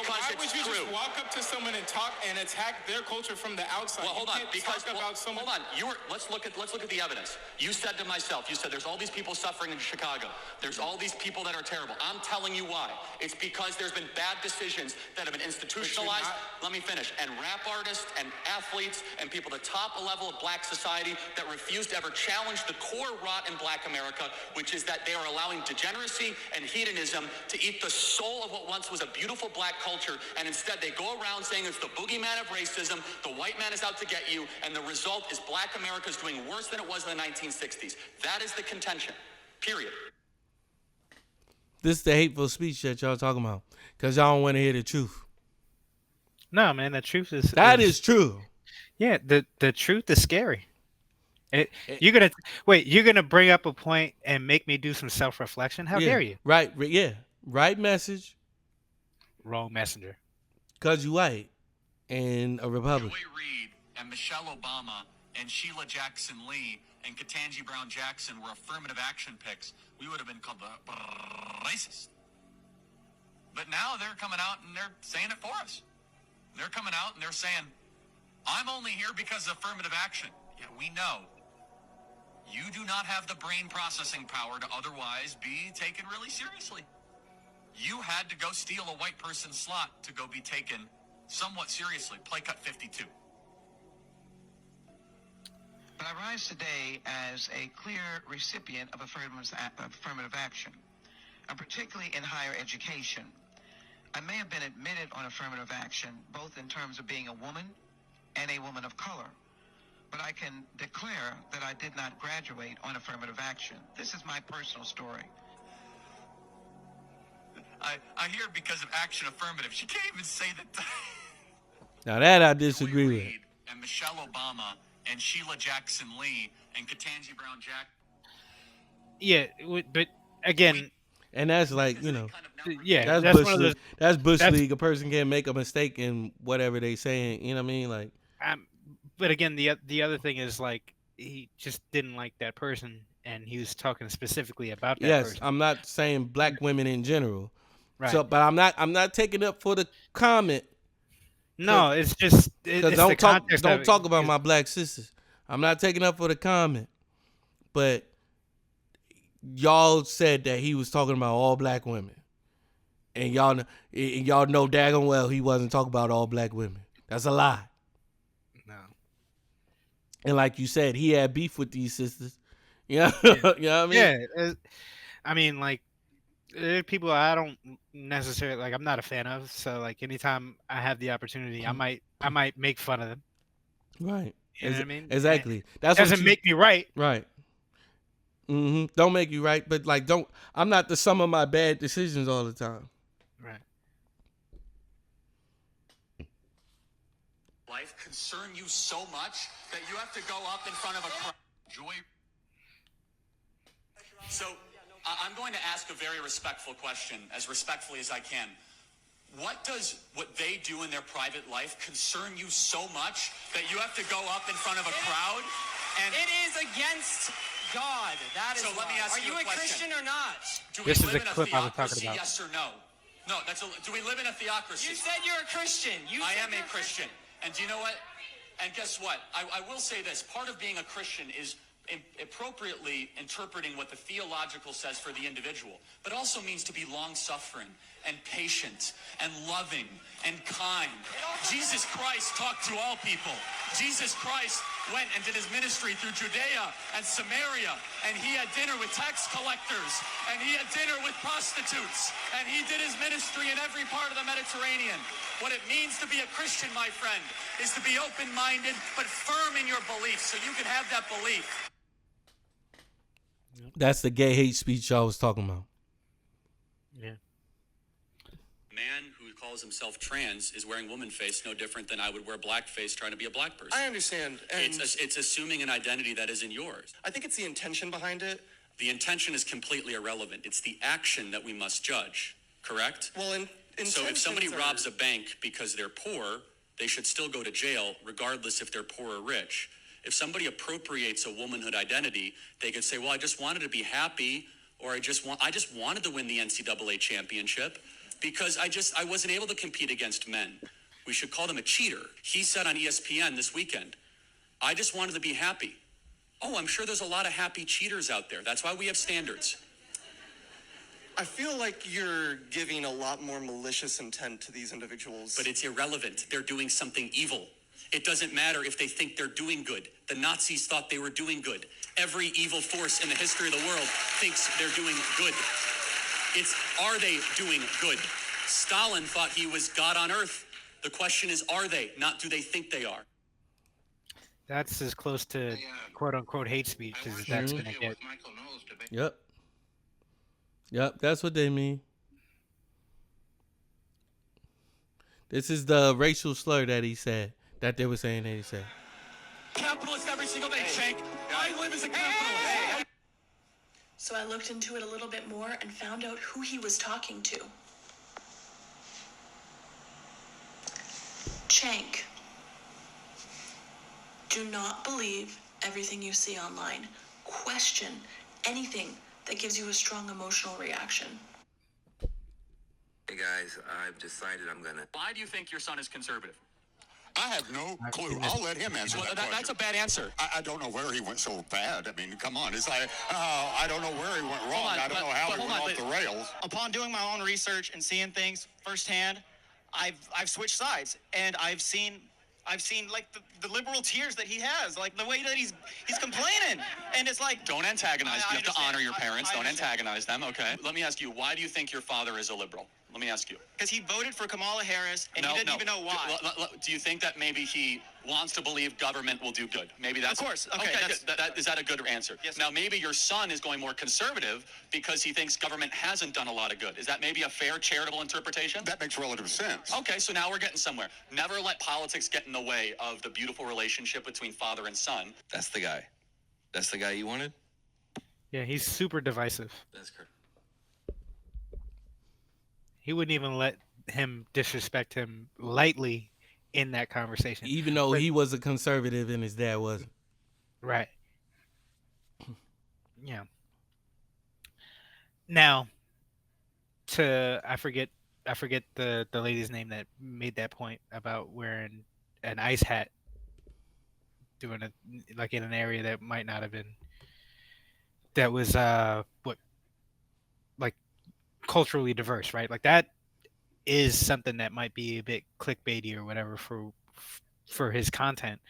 why would it's you true. just walk up to someone and talk and attack their culture from the outside? Well, hold on. Because someone. hold on. Let's look at the evidence. You said to myself, you said there's all these people suffering in Chicago. There's all these people that are terrible. I'm telling you why. It's because there's been bad decisions that have been institutionalized. Let me finish. And rap artists and athletes and people at the top level of black society that refuse to ever challenge the core rot in black America, which is that they are allowing degeneracy and hedonism to eat the soul of what once was a beautiful black culture, and instead they go around saying it's the boogeyman of racism, the white man is out to get you, and the result is black America is doing worse than it was in the 1960s. That is the contention, period. This is the hateful speech that y'all talking about, because y'all don't want to hear the truth. No, man, the truth is... That is true. Yeah, the truth is scary. You're gonna bring up a point and make me do some self-reflection? How dare you? Right, yeah. Right message. Wrong messenger. Because you white and a Republican. Joy Reid and Michelle Obama and Sheila Jackson Lee and Ketanji Brown Jackson were affirmative action picks, we would have been called the racist. But now they're coming out and they're saying it for us. They're coming out and they're saying, I'm only here because of affirmative action. Yeah, we know. You do not have the brain processing power to otherwise be taken really seriously. You had to go steal a white person's slot to go be taken somewhat seriously. Play cut 52. But I rise today as a clear recipient of affirmative action, and particularly in higher education. I may have been admitted on affirmative action, both in terms of being a woman and a woman of color, but I can declare that I did not graduate on affirmative action. This is my personal story. I hear because of action affirmative. She can't even say that. Now that I disagree Joy with. Reid and Michelle Obama and Sheila Jackson Lee and Ketanji Brown Jackson. Yeah, but again, And that's like, you know, yeah, that's Bush one of League. those. That's Bush that's- League. A person can make a mistake in whatever they saying. You know what I mean? Like, But again, the other thing is like he just didn't like that person, and he was talking specifically about that yes, person. I'm not saying black women in general. Right. So, but I'm not taking up for the comment. No, it's just Because it's don't the talk about my black sisters. I'm not taking up for the comment. But y'all said that he was talking about all black women, and y'all know daggone well he wasn't talking about all black women. That's a lie. No. And like you said, he had beef with these sisters. Yeah, you know what I mean? Yeah, I mean, like, there are people I don't necessarily like. I'm not a fan of. So, like, anytime I have the opportunity, I might make fun of them. Right. You know what I mean? Exactly. It That's doesn't make me right. Right. Don't make you right, but like, I'm not the sum of my bad decisions all the time. Right. Life concern you so much that you have to go up in front of a crowd. Joy. So I'm going to ask a very respectful question, as respectfully as I can. What does what they do in their private life concern you so much that you have to go up in front of a crowd? And it is against God. That is so let me ask Are you a Christian or not? Do we This is live the in clip I was theocracy, talking about. yes or no? No, do we live in a theocracy? You said you're a Christian. I am a Christian. And do you know what? And guess what? I will say this. Part of being a Christian is appropriately interpreting what the theological says for the individual, but also means to be long-suffering and patient and loving and kind. Jesus Christ talked to all people. Jesus Christ went and did his ministry through Judea and Samaria, and he had dinner with tax collectors, and he had dinner with prostitutes, and he did his ministry in every part of the Mediterranean. What it means to be a Christian, my friend, is to be open-minded but firm in your beliefs so you can have that belief. That's the gay hate speech I was talking about. Yeah. Man who calls himself trans is wearing woman face no different than I would wear blackface trying to be a black person. I understand. And it's assuming an identity that isn't yours. I think it's the intention behind it. The intention is completely irrelevant. It's the action that we must judge, correct? Well, So if somebody intentions are- robs a bank because they're poor, they should still go to jail, regardless if they're poor or rich. If somebody appropriates a womanhood identity, they could say, well, I just wanted to be happy, or I just wanted to win the NCAA championship because I wasn't able to compete against men. We should call them a cheater. He said on ESPN this weekend, I just wanted to be happy. Oh, I'm sure there's a lot of happy cheaters out there. That's why we have standards. I feel like you're giving a lot more malicious intent to these individuals. But it's irrelevant. They're doing something evil. It doesn't matter if they think they're doing good. The Nazis thought they were doing good. Every evil force in the history of the world thinks they're doing good. It's, are they doing good? Stalin thought he was God on earth. The question is, are they? Not do they think they are? That's as close to quote unquote hate speech as that's gonna get. Yep, that's what they mean. This is the racial slur that he said, that they were saying that he said. Capitalist every single day, Shank. I live as a capitalist. So I looked into it a little bit more and found out who he was talking to. Chank. Do not believe everything you see online. Question anything that gives you a strong emotional reaction. Hey guys, I've decided I'm gonna... Why do you think your son is conservative? I have no clue. I'll let him answer that question. That's a bad answer. I don't know where he went so bad. I mean, come on. It's like, I don't know where he went wrong. I don't know how he went off the rails. Upon doing my own research and seeing things firsthand, I've switched sides, and I've seen like the liberal tears that he has, like the way that he's complaining, and it's like, Don't antagonize. You have to honor your parents. Don't understand. antagonize them. Okay. Let me ask you, why do you think your father is a liberal? Let me ask you. Because he voted for Kamala Harris, and he didn't even know why. Do you think that maybe he wants to believe government will do good? Maybe that's... Of course. Okay. Is that a good answer? Yes, now, maybe your son is going more conservative because he thinks government hasn't done a lot of good. Is that maybe a fair, charitable interpretation? That makes relative sense. Okay, so now we're getting somewhere. Never let politics get in the way of the beautiful relationship between father and son. That's the guy. That's the guy you wanted? Yeah, he's super divisive. That's correct. He wouldn't even let him disrespect him lightly in that conversation. Even though he was a conservative and his dad wasn't. Right. Yeah. Now, I forget the lady's name that made that point about wearing an ice hat, doing it like in an area that might not have been, that was like culturally diverse, right? Like that is something that might be a bit clickbaity or whatever for his content.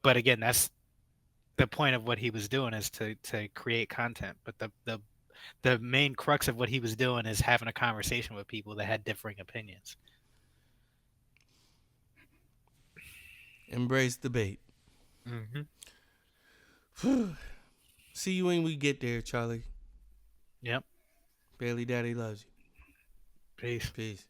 But again, that's the point of what he was doing, is to create content. But the main crux of what he was doing is having a conversation with people that had differing opinions. Embrace debate. Mm-hmm. See you when we get there, Charlie. Yep. Bailey Daddy loves you. Peace. Peace.